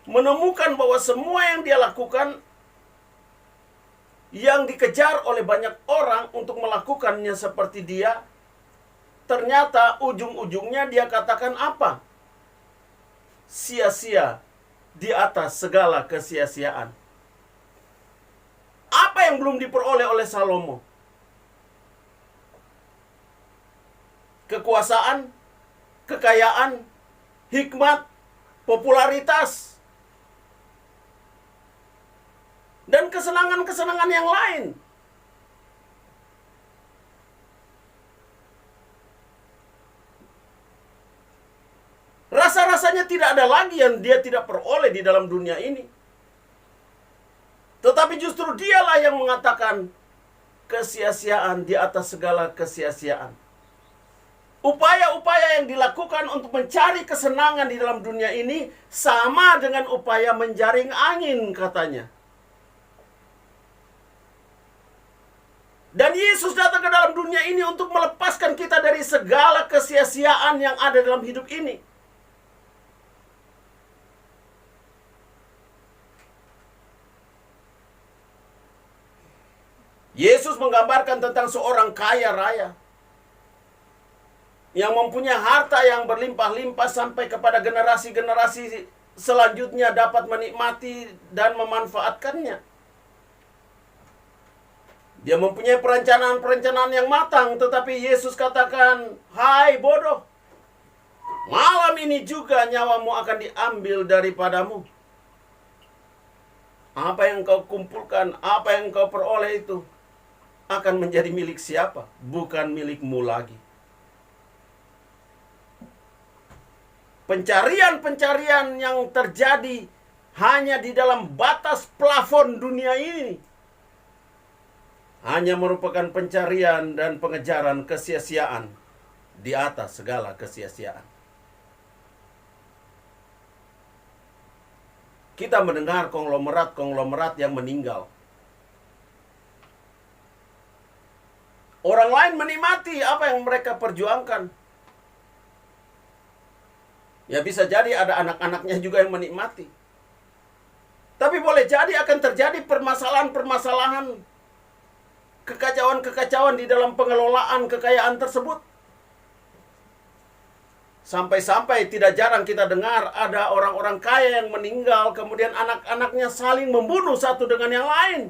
[SPEAKER 2] menemukan bahwa semua yang dia lakukan, yang dikejar oleh banyak orang untuk melakukannya seperti dia, ternyata ujung-ujungnya dia katakan apa? Sia-sia di atas segala kesia-siaan. Apa yang belum diperoleh oleh Salomo? Kekuasaan, kekayaan, hikmat, popularitas, dan kesenangan-kesenangan yang lain. Rasa-rasanya tidak ada lagi yang dia tidak peroleh di dalam dunia ini. Tetapi justru dialah yang mengatakan kesia-siaan di atas segala kesia-siaan. Upaya-upaya yang dilakukan untuk mencari kesenangan di dalam dunia ini sama dengan upaya menjaring angin, katanya. Dan Yesus datang ke dalam dunia ini untuk melepaskan kita dari segala kesia-siaan yang ada dalam hidup ini. Yesus menggambarkan tentang seorang kaya raya yang mempunyai harta yang berlimpah-limpah sampai kepada generasi-generasi selanjutnya dapat menikmati dan memanfaatkannya. Dia mempunyai perencanaan-perencanaan yang matang, tetapi Yesus katakan, "Hai bodoh, malam ini juga nyawamu akan diambil daripadamu." Apa yang kau kumpulkan, apa yang kau peroleh itu akan menjadi milik siapa? Bukan milikmu lagi. Pencarian-pencarian yang terjadi hanya di dalam batas plafon dunia ini hanya merupakan pencarian dan pengejaran kesia-siaan di atas segala kesia-siaan. Kita mendengar konglomerat-konglomerat yang meninggal. Orang lain menikmati apa yang mereka perjuangkan. Ya bisa jadi ada anak-anaknya juga yang menikmati. Tapi boleh jadi akan terjadi permasalahan-permasalahan, kekacauan-kekacauan di dalam pengelolaan kekayaan tersebut. Sampai-sampai tidak jarang kita dengar ada orang-orang kaya yang meninggal, kemudian anak-anaknya saling membunuh satu dengan yang lain.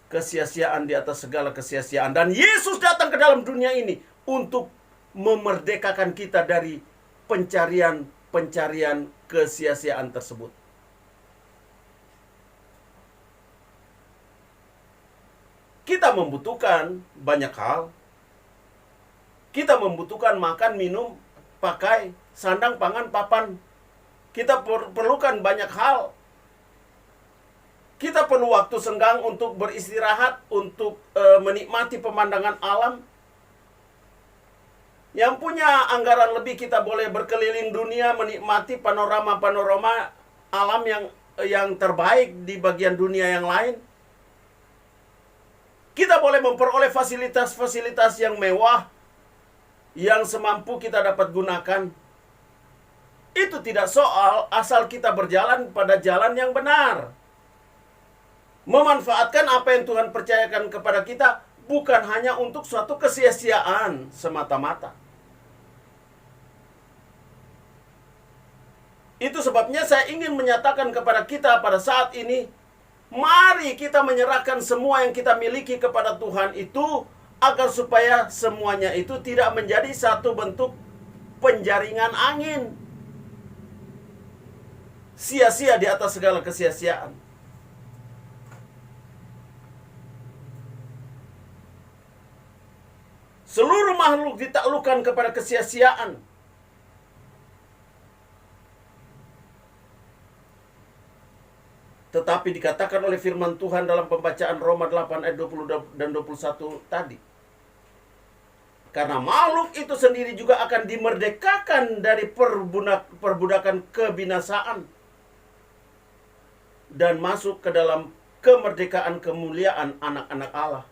[SPEAKER 2] Kesia-siaan di atas segala kesia-siaan. Dan Yesus datang ke dalam dunia ini untuk memerdekakan kita dari pencarian-pencarian kesia-siaan tersebut. Kita membutuhkan banyak hal. Kita membutuhkan makan, minum, pakai, sandang, pangan, papan. Kita perlukan banyak hal. Kita perlu waktu senggang untuk beristirahat, untuk menikmati pemandangan alam. Yang punya anggaran lebih, kita boleh berkeliling dunia, menikmati panorama-panorama alam yang terbaik di bagian dunia yang lain. Kita boleh memperoleh fasilitas-fasilitas yang mewah, yang semampu kita dapat gunakan. Itu tidak soal, asal kita berjalan pada jalan yang benar. Memanfaatkan apa yang Tuhan percayakan kepada kita, bukan hanya untuk suatu kesia-siaan semata-mata. Itu sebabnya saya ingin menyatakan kepada kita pada saat ini, mari kita menyerahkan semua yang kita miliki kepada Tuhan itu, agar supaya semuanya itu tidak menjadi satu bentuk penjaringan angin. Sia-sia di atas segala kesia-siaan. Seluruh makhluk ditaklukkan kepada kesia-siaan. Tetapi dikatakan oleh firman Tuhan dalam pembacaan Roma 8 ayat 20 dan 21 tadi. Karena makhluk itu sendiri juga akan dimerdekakan dari perbudakan kebinasaan. Dan masuk ke dalam kemerdekaan kemuliaan anak-anak Allah.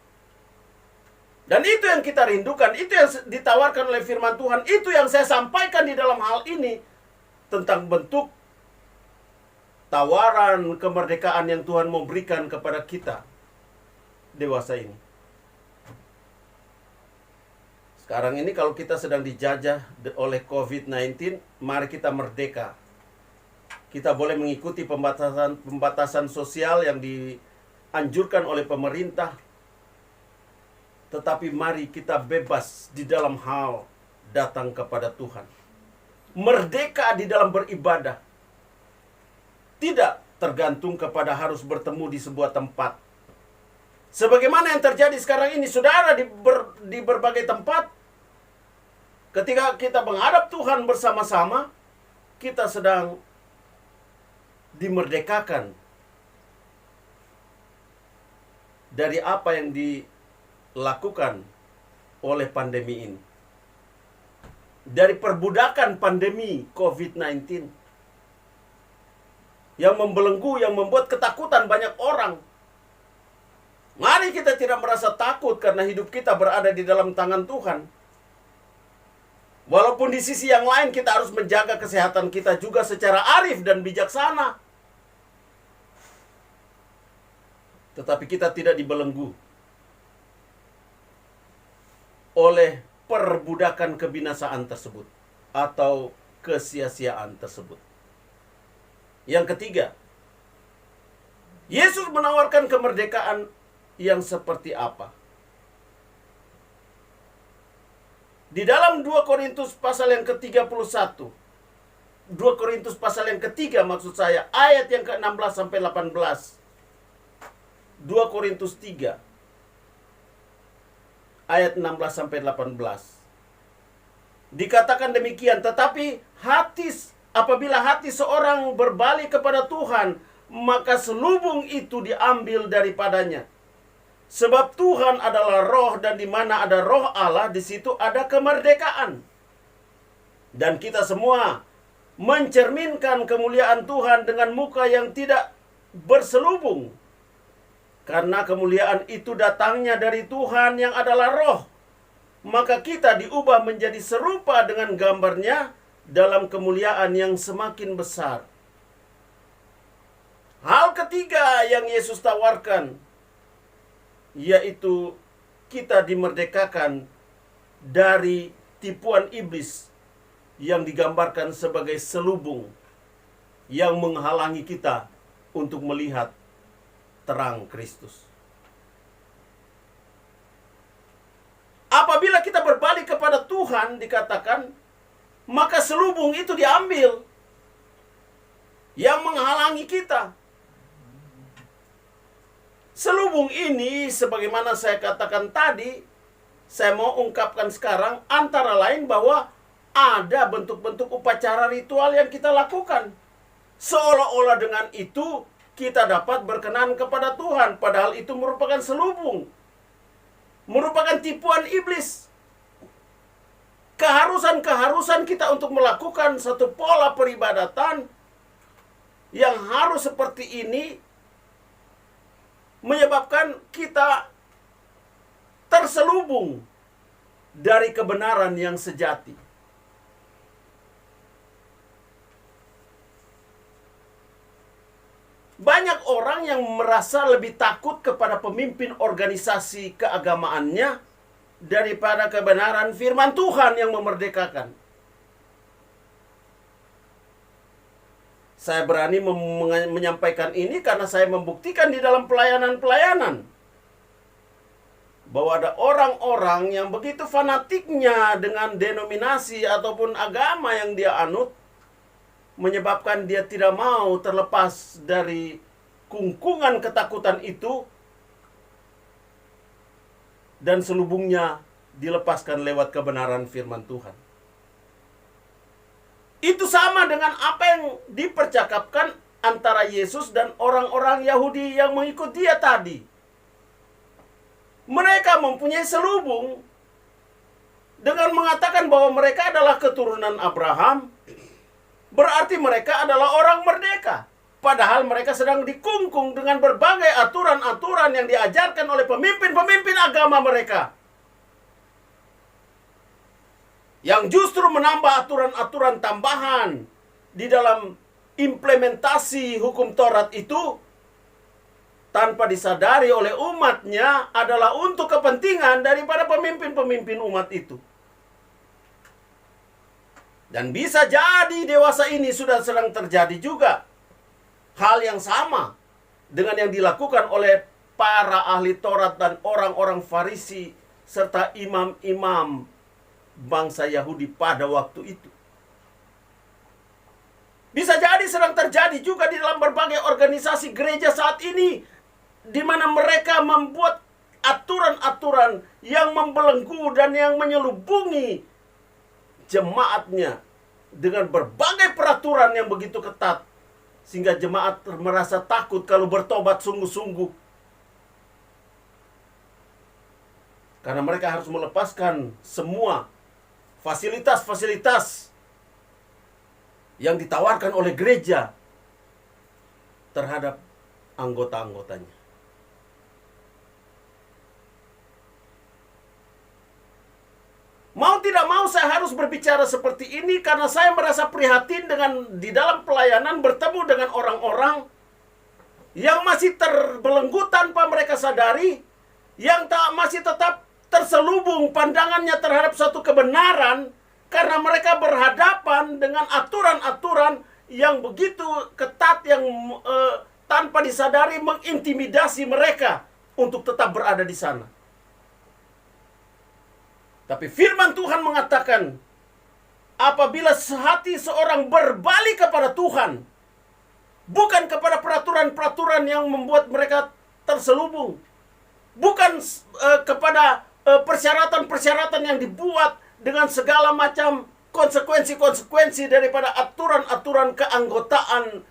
[SPEAKER 2] Dan itu yang kita rindukan, itu yang ditawarkan oleh firman Tuhan, itu yang saya sampaikan di dalam hal ini. Tentang bentuk tawaran kemerdekaan yang Tuhan mau berikan kepada kita dewasa ini. Sekarang ini kalau kita sedang dijajah oleh COVID-19, mari kita merdeka. Kita boleh mengikuti pembatasan sosial yang dianjurkan oleh pemerintah. Tetapi mari kita bebas di dalam hal datang kepada Tuhan. Merdeka di dalam beribadah. Tidak tergantung kepada harus bertemu di sebuah tempat. Sebagaimana yang terjadi sekarang ini, saudara, di berbagai tempat. Ketika kita menghadap Tuhan bersama-sama, kita sedang dimerdekakan dari apa yang dilakukan oleh pandemi ini. Dari perbudakan pandemi COVID-19 yang membelenggu, yang membuat ketakutan banyak orang. Mari kita tidak merasa takut karena hidup kita berada di dalam tangan Tuhan. Walaupun di sisi yang lain kita harus menjaga kesehatan kita juga secara arif dan bijaksana. Tetapi kita tidak dibelenggu oleh perbudakan kebinasaan tersebut atau kesia-siaan tersebut. Yang ketiga, Yesus menawarkan kemerdekaan yang seperti apa? Di dalam 2 Korintus pasal yang ke-31, 2 Korintus pasal yang ketiga maksud saya, ayat yang ke-16 sampai 18. 2 Korintus 3 ayat 16 sampai 18. Dikatakan demikian, tetapi apabila hati seorang berbalik kepada Tuhan, maka selubung itu diambil daripadanya. Sebab Tuhan adalah roh, dan di mana ada roh Allah, di situ ada kemerdekaan. Dan kita semua mencerminkan kemuliaan Tuhan dengan muka yang tidak berselubung. Karena kemuliaan itu datangnya dari Tuhan yang adalah roh. Maka kita diubah menjadi serupa dengan gambarnya dalam kemuliaan yang semakin besar. Hal ketiga yang Yesus tawarkan, yaitu kita dimerdekakan dari tipuan iblis yang digambarkan sebagai selubung yang menghalangi kita untuk melihat terang Kristus. Apabila kita berbalik kepada Tuhan, dikatakan, maka selubung itu diambil. yang menghalangi kita. Selubung ini, sebagaimana saya katakan tadi, saya mau ungkapkan sekarang, antara lain bahwa ada bentuk-bentuk upacara ritual yang kita lakukan. Seolah-olah dengan itu kita dapat berkenan kepada Tuhan, padahal itu merupakan selubung. Merupakan tipuan iblis. Keharusan-keharusan kita untuk melakukan satu pola peribadatan yang harus seperti ini menyebabkan kita terselubung dari kebenaran yang sejati. Banyak orang yang merasa lebih takut kepada pemimpin organisasi keagamaannya daripada kebenaran firman Tuhan yang memerdekakan. Saya berani menyampaikan ini karena saya membuktikan di dalam pelayanan-pelayanan bahwa ada orang-orang yang begitu fanatiknya dengan denominasi ataupun agama yang dia anut, menyebabkan dia tidak mau terlepas dari kungkungan ketakutan itu, dan selubungnya dilepaskan lewat kebenaran firman Tuhan. Itu sama dengan apa yang dipercakapkan antara Yesus dan orang-orang Yahudi yang mengikut dia tadi. Mereka mempunyai selubung dengan mengatakan bahwa mereka adalah keturunan Abraham, berarti mereka adalah orang merdeka. Padahal mereka sedang dikungkung dengan berbagai aturan-aturan yang diajarkan oleh pemimpin-pemimpin agama mereka, yang justru menambah aturan-aturan tambahan di dalam implementasi hukum Taurat itu tanpa disadari oleh umatnya adalah untuk kepentingan daripada pemimpin-pemimpin umat itu. Dan bisa jadi dewasa ini sudah sedang terjadi juga hal yang sama dengan yang dilakukan oleh para ahli Taurat dan orang-orang Farisi serta imam-imam bangsa Yahudi pada waktu itu. Bisa jadi sedang terjadi juga di dalam berbagai organisasi gereja saat ini, di mana mereka membuat aturan-aturan yang membelenggu dan yang menyelubungi jemaatnya dengan berbagai peraturan yang begitu ketat, sehingga jemaat merasa takut kalau bertobat sungguh-sungguh. Karena mereka harus melepaskan semua fasilitas-fasilitas yang ditawarkan oleh gereja terhadap anggota-anggotanya. Mau tidak mau saya harus berbicara seperti ini karena saya merasa prihatin dengan di dalam pelayanan bertemu dengan orang-orang yang masih terbelenggu tanpa mereka sadari, yang masih tetap terselubung pandangannya terhadap suatu kebenaran karena mereka berhadapan dengan aturan-aturan yang begitu ketat yang tanpa disadari mengintimidasi mereka untuk tetap berada di sana. Tapi firman Tuhan mengatakan, apabila sehati seorang berbalik kepada Tuhan, bukan kepada peraturan-peraturan yang membuat mereka terselubung, bukan kepada persyaratan-persyaratan yang dibuat dengan segala macam konsekuensi-konsekuensi daripada aturan-aturan keanggotaan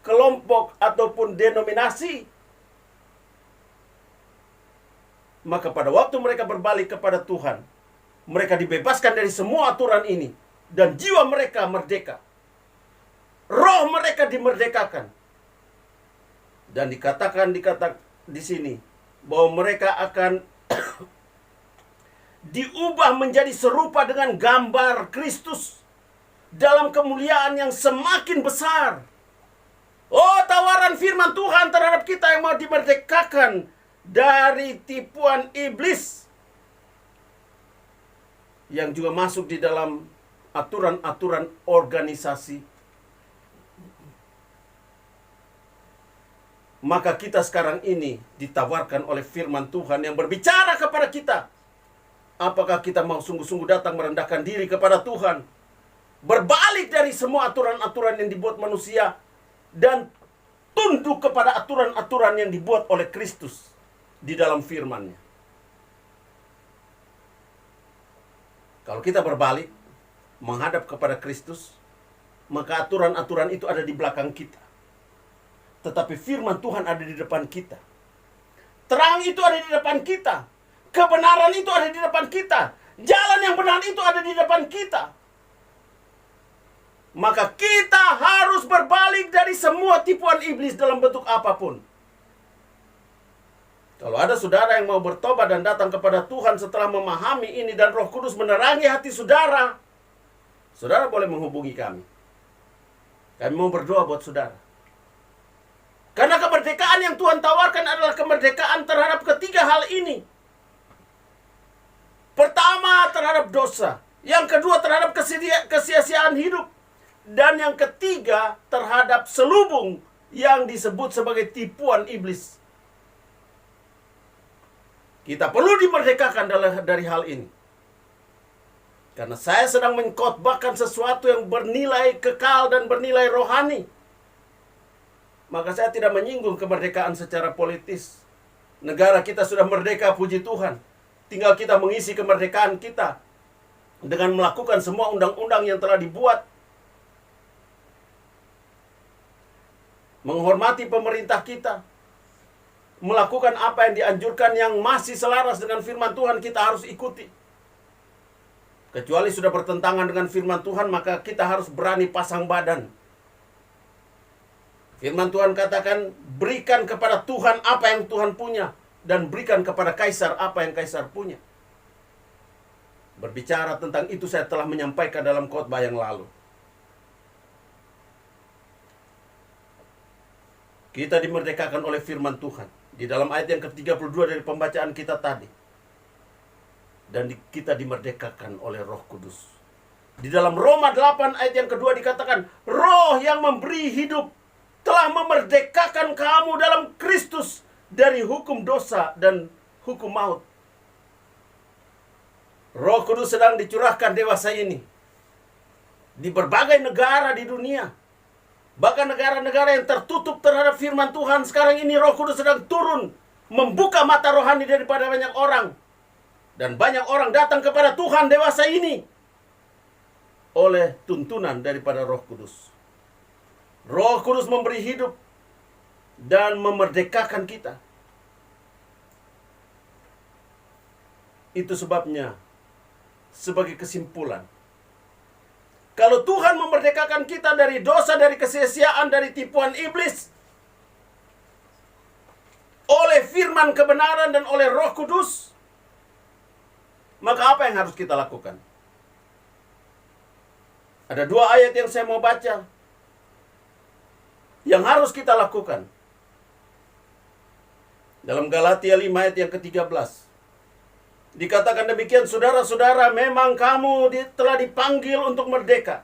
[SPEAKER 2] kelompok ataupun denominasi, maka pada waktu mereka berbalik kepada Tuhan, mereka dibebaskan dari semua aturan ini dan jiwa mereka merdeka. Roh mereka dimerdekakan. Dan dikatakan di sini bahwa mereka akan diubah menjadi serupa dengan gambar Kristus dalam kemuliaan yang semakin besar. Oh, tawaran firman Tuhan terhadap kita yang mau dimerdekakan dari tipuan iblis yang juga masuk di dalam aturan-aturan organisasi. Maka kita sekarang ini ditawarkan oleh firman Tuhan yang berbicara kepada kita. Apakah kita mau sungguh-sungguh datang merendahkan diri kepada Tuhan, berbalik dari semua aturan-aturan yang dibuat manusia, dan tunduk kepada aturan-aturan yang dibuat oleh Kristus di dalam firman-Nya. Kalau kita berbalik, menghadap kepada Kristus, maka aturan-aturan itu ada di belakang kita. Tetapi firman Tuhan ada di depan kita. Terang itu ada di depan kita. Kebenaran itu ada di depan kita. Jalan yang benar itu ada di depan kita. Maka kita harus berbalik dari semua tipuan iblis dalam bentuk apapun. Kalau ada saudara yang mau bertobat dan datang kepada Tuhan setelah memahami ini dan Roh Kudus menerangi hati saudara, saudara boleh menghubungi kami. Kami mau berdoa buat saudara. Karena kemerdekaan yang Tuhan tawarkan adalah kemerdekaan terhadap ketiga hal ini. Pertama, terhadap dosa. Yang kedua, terhadap kesia-siaan hidup. Dan yang ketiga, terhadap selubung yang disebut sebagai tipuan iblis. Kita perlu dimerdekakan dari hal ini. Karena saya sedang mengkhotbahkan sesuatu yang bernilai kekal dan bernilai rohani. Maka saya tidak menyinggung kemerdekaan secara politis. Negara kita sudah merdeka, puji Tuhan. Tinggal kita mengisi kemerdekaan kita dengan melakukan semua undang-undang yang telah dibuat. Menghormati pemerintah kita. Melakukan apa yang dianjurkan yang masih selaras dengan firman Tuhan, kita harus ikuti. Kecuali sudah bertentangan dengan firman Tuhan, maka kita harus berani pasang badan. Firman Tuhan katakan, berikan kepada Tuhan apa yang Tuhan punya, dan berikan kepada kaisar apa yang kaisar punya. Berbicara tentang itu saya telah menyampaikan dalam khotbah yang lalu. Kita dimerdekakan oleh firman Tuhan. Di dalam ayat yang ke-32 dari pembacaan kita tadi. Dan kita dimerdekakan oleh Roh Kudus. Di dalam Roma 8 ayat yang kedua dikatakan, Roh yang memberi hidup telah memerdekakan kamu dalam Kristus dari hukum dosa dan hukum maut. Roh Kudus sedang dicurahkan dewasa ini di berbagai negara di dunia. Bahkan negara-negara yang tertutup terhadap firman Tuhan, sekarang ini Roh Kudus sedang turun, membuka mata rohani daripada banyak orang. Dan banyak orang datang kepada Tuhan dewasa ini oleh tuntunan daripada Roh Kudus. Roh Kudus memberi hidup dan memerdekakan kita. Itu sebabnya, sebagai kesimpulan, kalau Tuhan memerdekakan kita dari dosa, dari kesia-siaan, dari tipuan iblis, oleh firman kebenaran dan oleh Roh Kudus, maka apa yang harus kita lakukan? Ada dua ayat yang saya mau baca, yang harus kita lakukan. Dalam Galatia 5 ayat yang ke-13. Dikatakan demikian, saudara-saudara, memang kamu telah dipanggil untuk merdeka.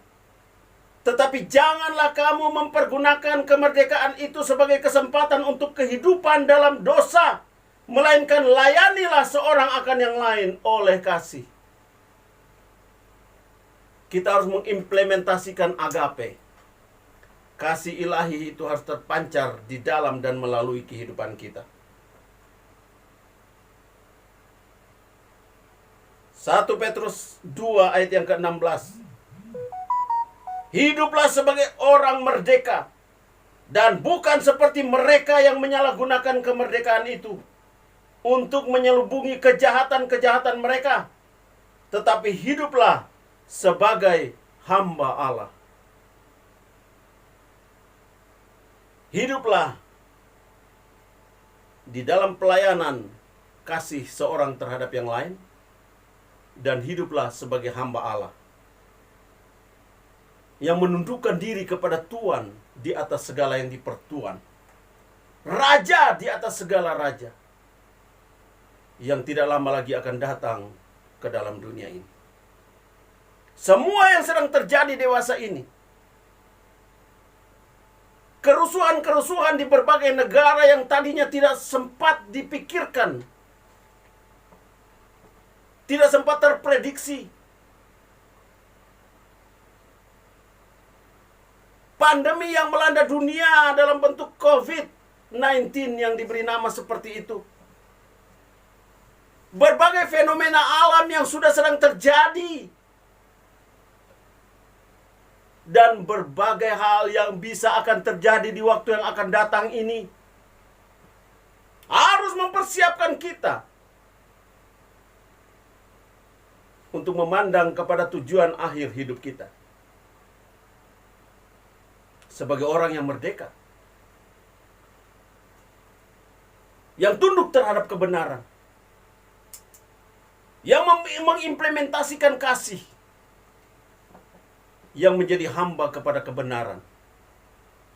[SPEAKER 2] Tetapi janganlah kamu mempergunakan kemerdekaan itu sebagai kesempatan untuk kehidupan dalam dosa. Melainkan layanilah seorang akan yang lain oleh kasih. Kita harus mengimplementasikan agape. Kasih ilahi itu harus terpancar di dalam dan melalui kehidupan kita. 1 Petrus 2 ayat yang ke-16. Hiduplah sebagai orang merdeka, dan bukan seperti mereka yang menyalahgunakan kemerdekaan itu untuk menyelubungi kejahatan-kejahatan mereka. Tetapi hiduplah sebagai hamba Allah. Hiduplah di dalam pelayanan kasih seorang terhadap yang lain, dan hiduplah sebagai hamba Allah yang menundukkan diri kepada Tuhan di atas segala yang dipertuan, Raja di atas segala raja, yang tidak lama lagi akan datang ke dalam dunia ini. Semua yang sedang terjadi dewasa ini, kerusuhan-kerusuhan di berbagai negara yang tadinya tidak sempat dipikirkan, tidak sempat terprediksi. Pandemi yang melanda dunia dalam bentuk COVID-19 yang diberi nama seperti itu. Berbagai fenomena alam yang sudah sedang terjadi. Dan berbagai hal yang bisa akan terjadi di waktu yang akan datang ini. Harus mempersiapkan kita untuk memandang kepada tujuan akhir hidup kita. Sebagai orang yang merdeka, yang tunduk terhadap kebenaran, yang mengimplementasikan kasih, yang menjadi hamba kepada kebenaran,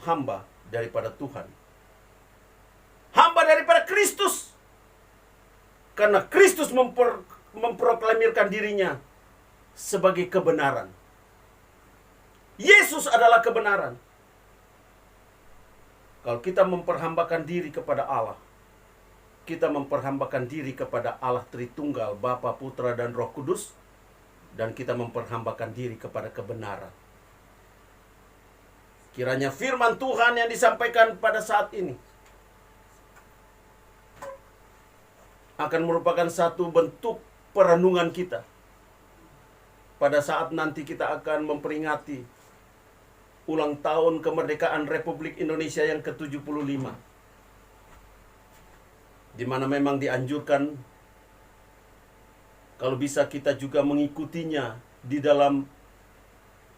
[SPEAKER 2] hamba daripada Tuhan, hamba daripada Kristus, karena Kristus memproklamirkan dirinya sebagai kebenaran. Yesus adalah kebenaran. Kalau kita memperhambakan diri kepada Allah, kita memperhambakan diri kepada Allah Tritunggal, Bapa, Putra, dan Roh Kudus, dan kita memperhambakan diri kepada kebenaran. Kiranya firman Tuhan yang disampaikan pada saat ini akan merupakan satu bentuk perenungan kita pada saat nanti kita akan memperingati ulang tahun kemerdekaan Republik Indonesia yang ke-75. Di mana memang dianjurkan kalau bisa kita juga mengikutinya di dalam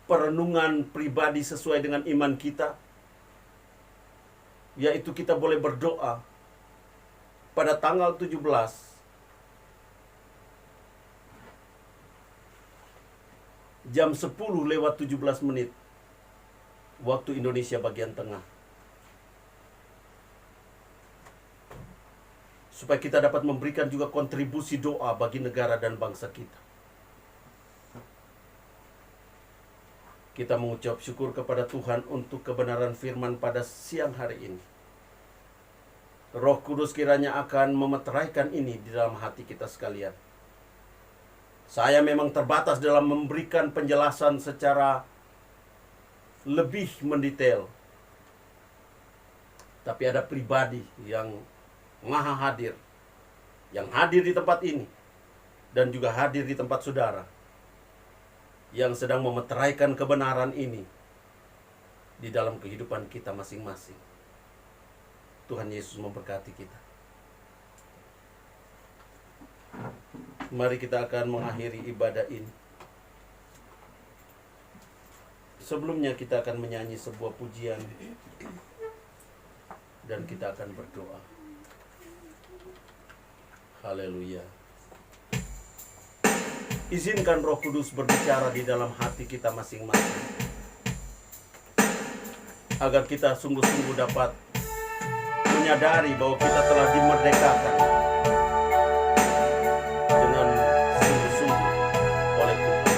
[SPEAKER 2] perenungan pribadi sesuai dengan iman kita, yaitu kita boleh berdoa pada tanggal 17 jam 10:17 waktu Indonesia bagian tengah, supaya kita dapat memberikan juga kontribusi doa bagi negara dan bangsa kita. Kita mengucap syukur kepada Tuhan untuk kebenaran firman pada siang hari ini. Roh Kudus kiranya akan memeteraikan ini di dalam hati kita sekalian. Saya memang terbatas dalam memberikan penjelasan secara lebih mendetail. Tapi ada pribadi yang maha hadir, yang hadir di tempat ini, dan juga hadir di tempat saudara, yang sedang memeteraikan kebenaran ini di dalam kehidupan kita masing-masing. Tuhan Yesus memberkati kita. Mari kita akan mengakhiri ibadah ini. Sebelumnya kita akan menyanyi sebuah pujian dan kita akan berdoa. Haleluya. Izinkan Roh Kudus berbicara di dalam hati kita masing-masing, agar kita sungguh-sungguh dapat menyadari bahwa kita telah dimerdekakan dengan sungguh-sungguh oleh Tuhan.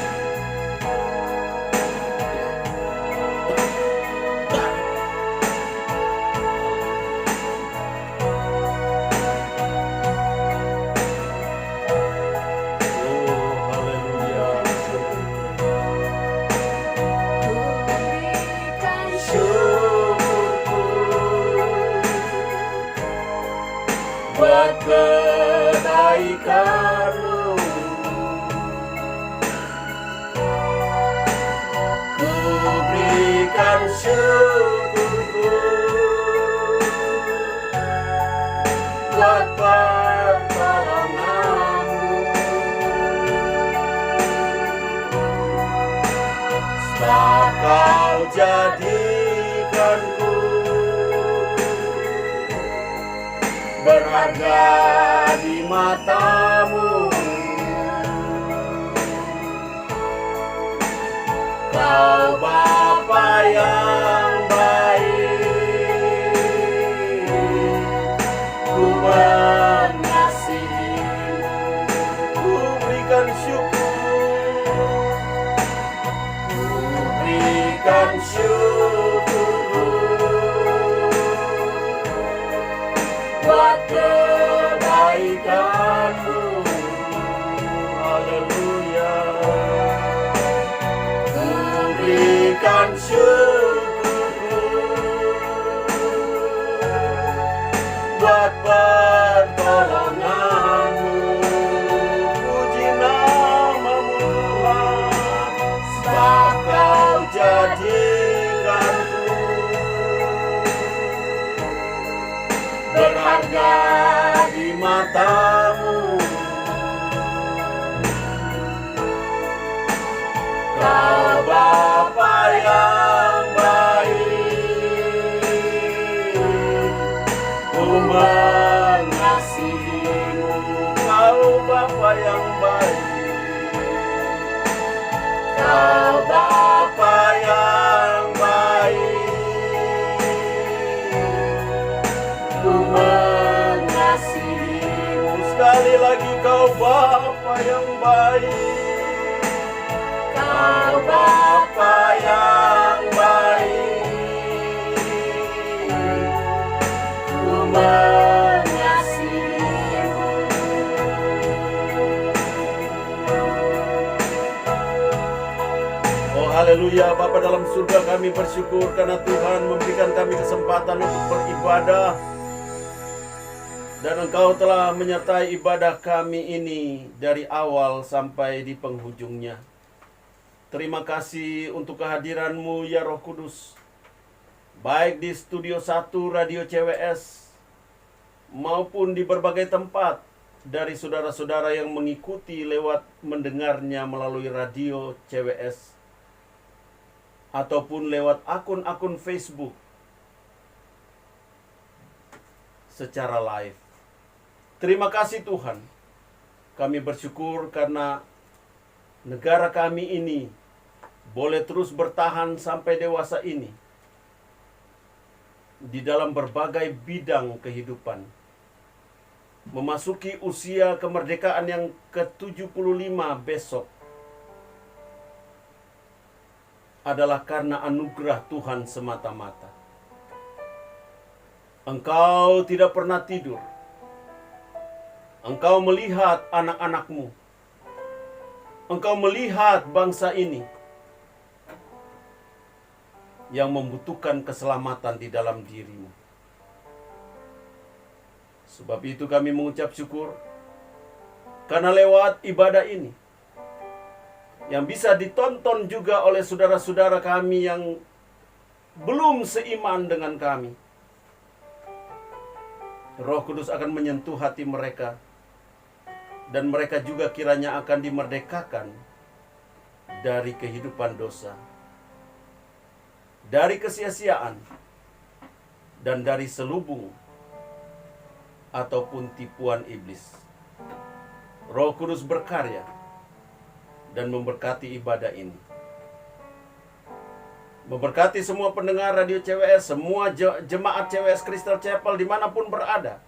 [SPEAKER 2] Buat kebaikan-Mu, ku berikan syukurku. Buat pertolongan-Mu, sebab Kau jadikanku berharga di mata-Mu. Kau Bapa yang baik, ku mengasihi-Mu, ku berikan syukur, ku berikan syukur buat kebaikan-Mu. Haleluya. Ku berikan syukur yang baik. Kau Bapa yang baik. Ku mengasihimu. Sekali lagi, Kau Bapa yang baik. Kau Bapa yang baik. Ku mengasihimu. Oh haleluya, Bapa dalam surga, kami bersyukur karena Tuhan memberikan kami kesempatan untuk beribadah. Dan Engkau telah menyertai ibadah kami ini dari awal sampai di penghujungnya. Terima kasih untuk kehadiran-Mu ya Roh Kudus. Baik di Studio 1 Radio CWS maupun di berbagai tempat dari saudara-saudara yang mengikuti lewat mendengarnya melalui radio CWS ataupun lewat akun-akun Facebook secara live. Terima kasih Tuhan. Kami bersyukur karena negara kami ini boleh terus bertahan sampai dewasa ini di dalam berbagai bidang kehidupan. Memasuki usia kemerdekaan yang ke-75 besok adalah karena anugerah Tuhan semata-mata. Engkau tidak pernah tidur. Engkau melihat anak-anak-Mu. Engkau melihat bangsa ini yang membutuhkan keselamatan di dalam diri-Mu. Sebab itu kami mengucap syukur karena lewat ibadah ini yang bisa ditonton juga oleh saudara-saudara kami yang belum seiman dengan kami. Roh Kudus akan menyentuh hati mereka dan mereka juga kiranya akan dimerdekakan dari kehidupan dosa, dari kesia-siaan, dan dari selubung ataupun tipuan iblis. Roh Kudus berkarya dan memberkati ibadah ini. Memberkati semua pendengar radio CWS, semua jemaat CWS Crystal Chapel dimanapun berada,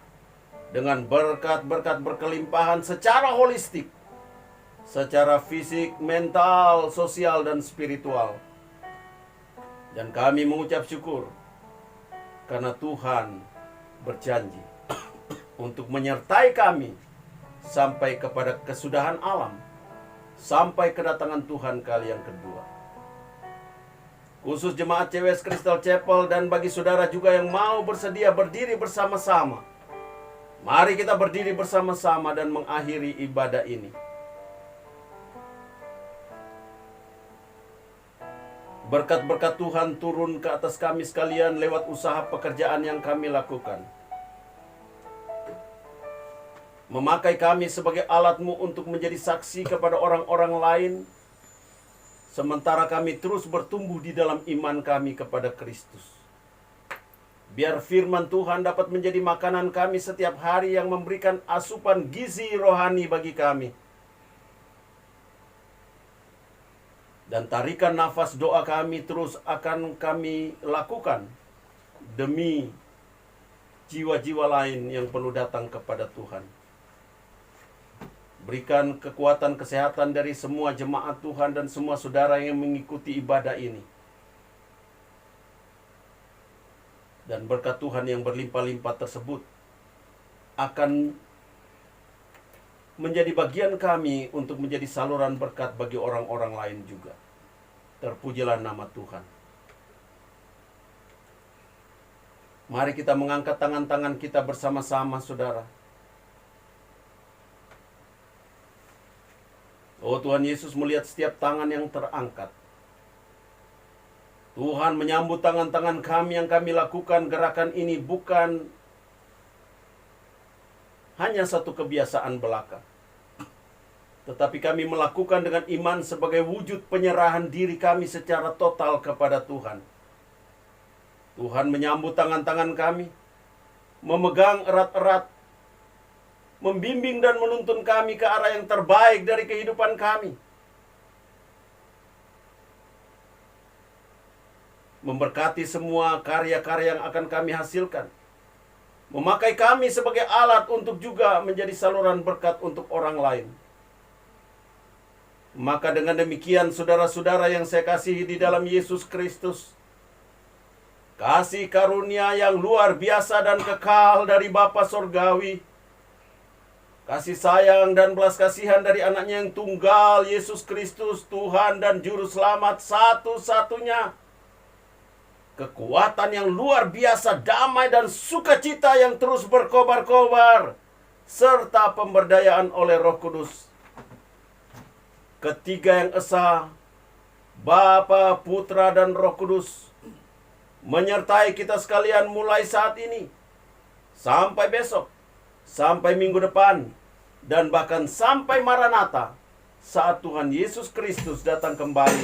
[SPEAKER 2] dengan berkat-berkat berkelimpahan secara holistik, secara fisik, mental, sosial, dan spiritual. Dan kami mengucap syukur karena Tuhan berjanji untuk menyertai kami sampai kepada kesudahan alam, sampai kedatangan Tuhan kali yang kedua. Khusus jemaat CWS Crystal Chapel dan bagi saudara juga yang mau bersedia berdiri bersama-sama, mari kita berdiri bersama-sama dan mengakhiri ibadah ini. Berkat-berkat Tuhan turun ke atas kami sekalian lewat usaha pekerjaan yang kami lakukan. Memakai kami sebagai alat-Mu untuk menjadi saksi kepada orang-orang lain, sementara kami terus bertumbuh di dalam iman kami kepada Kristus. Biar firman Tuhan dapat menjadi makanan kami setiap hari yang memberikan asupan gizi rohani bagi kami. Dan tarikan nafas doa kami terus akan kami lakukan demi jiwa-jiwa lain yang perlu datang kepada Tuhan. Berikan kekuatan kesehatan dari semua jemaat Tuhan dan semua saudara yang mengikuti ibadah ini. Dan berkat Tuhan yang berlimpah-limpah tersebut akan menjadi bagian kami untuk menjadi saluran berkat bagi orang-orang lain juga. Terpujilah nama Tuhan. Mari kita mengangkat tangan-tangan kita bersama-sama, saudara. Oh Tuhan Yesus melihat setiap tangan yang terangkat. Tuhan menyambut tangan-tangan kami yang kami lakukan gerakan ini bukan hanya satu kebiasaan belaka. Tetapi kami melakukan dengan iman sebagai wujud penyerahan diri kami secara total kepada Tuhan. Tuhan menyambut tangan-tangan kami, memegang erat-erat, membimbing dan menuntun kami ke arah yang terbaik dari kehidupan kami. Memberkati semua karya-karya yang akan kami hasilkan. Memakai kami sebagai alat untuk juga menjadi saluran berkat untuk orang lain. Maka dengan demikian, saudara-saudara yang saya kasihi di dalam Yesus Kristus, kasih karunia yang luar biasa dan kekal dari Bapa Sorgawi, kasih sayang dan belas kasihan dari anaknya yang tunggal, Yesus Kristus, Tuhan dan Juru Selamat satu-satunya, kekuatan yang luar biasa, damai dan sukacita yang terus berkobar-kobar, serta pemberdayaan oleh Roh Kudus, Ketiga yang esa, Bapa, Putra, dan Roh Kudus, menyertai kita sekalian mulai saat ini, sampai besok, sampai minggu depan, dan bahkan sampai Maranatha, saat Tuhan Yesus Kristus datang kembali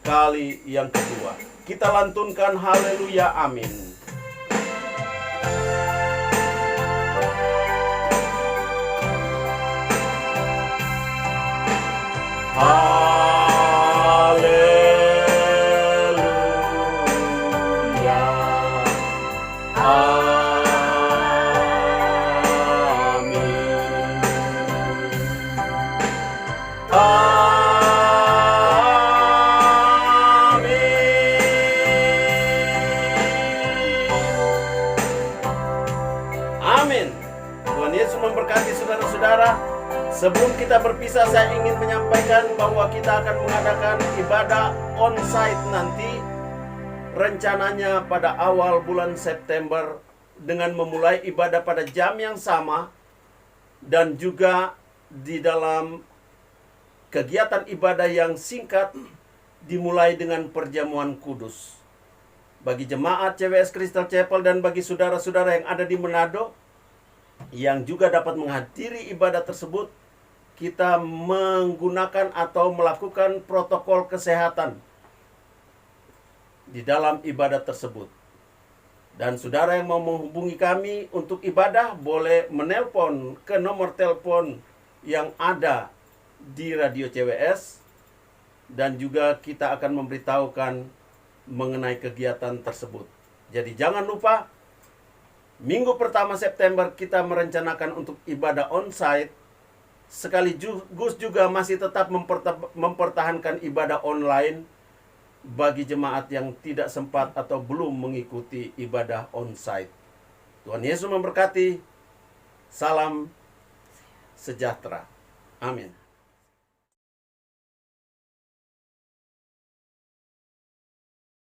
[SPEAKER 2] kali yang kedua. Kita lantunkan haleluya, amin. Haleluya, amin. Tuhan Yesus memberkati saudara-saudara. Sebelum kita berpisah, saya ingin menyampaikan bahwa kita akan mengadakan ibadah on-site nanti, rencananya pada awal bulan September, dengan memulai ibadah pada jam yang sama, dan juga di dalam kegiatan ibadah yang singkat, dimulai dengan perjamuan kudus. Bagi jemaat CWS Crystal Chapel dan bagi saudara-saudara yang ada di Manado, yang juga dapat menghadiri ibadah tersebut, kita menggunakan atau melakukan protokol kesehatan di dalam ibadah tersebut. Dan saudara yang mau menghubungi kami untuk ibadah, boleh menelpon ke nomor telepon yang ada di Radio CWS, dan juga kita akan memberitahukan mengenai kegiatan tersebut. Jadi jangan lupa, minggu pertama September kita merencanakan untuk ibadah on-site, sekaligus juga masih tetap mempertahankan ibadah online bagi jemaat yang tidak sempat atau belum mengikuti ibadah on-site. Tuhan Yesus memberkati. Salam sejahtera. Amin.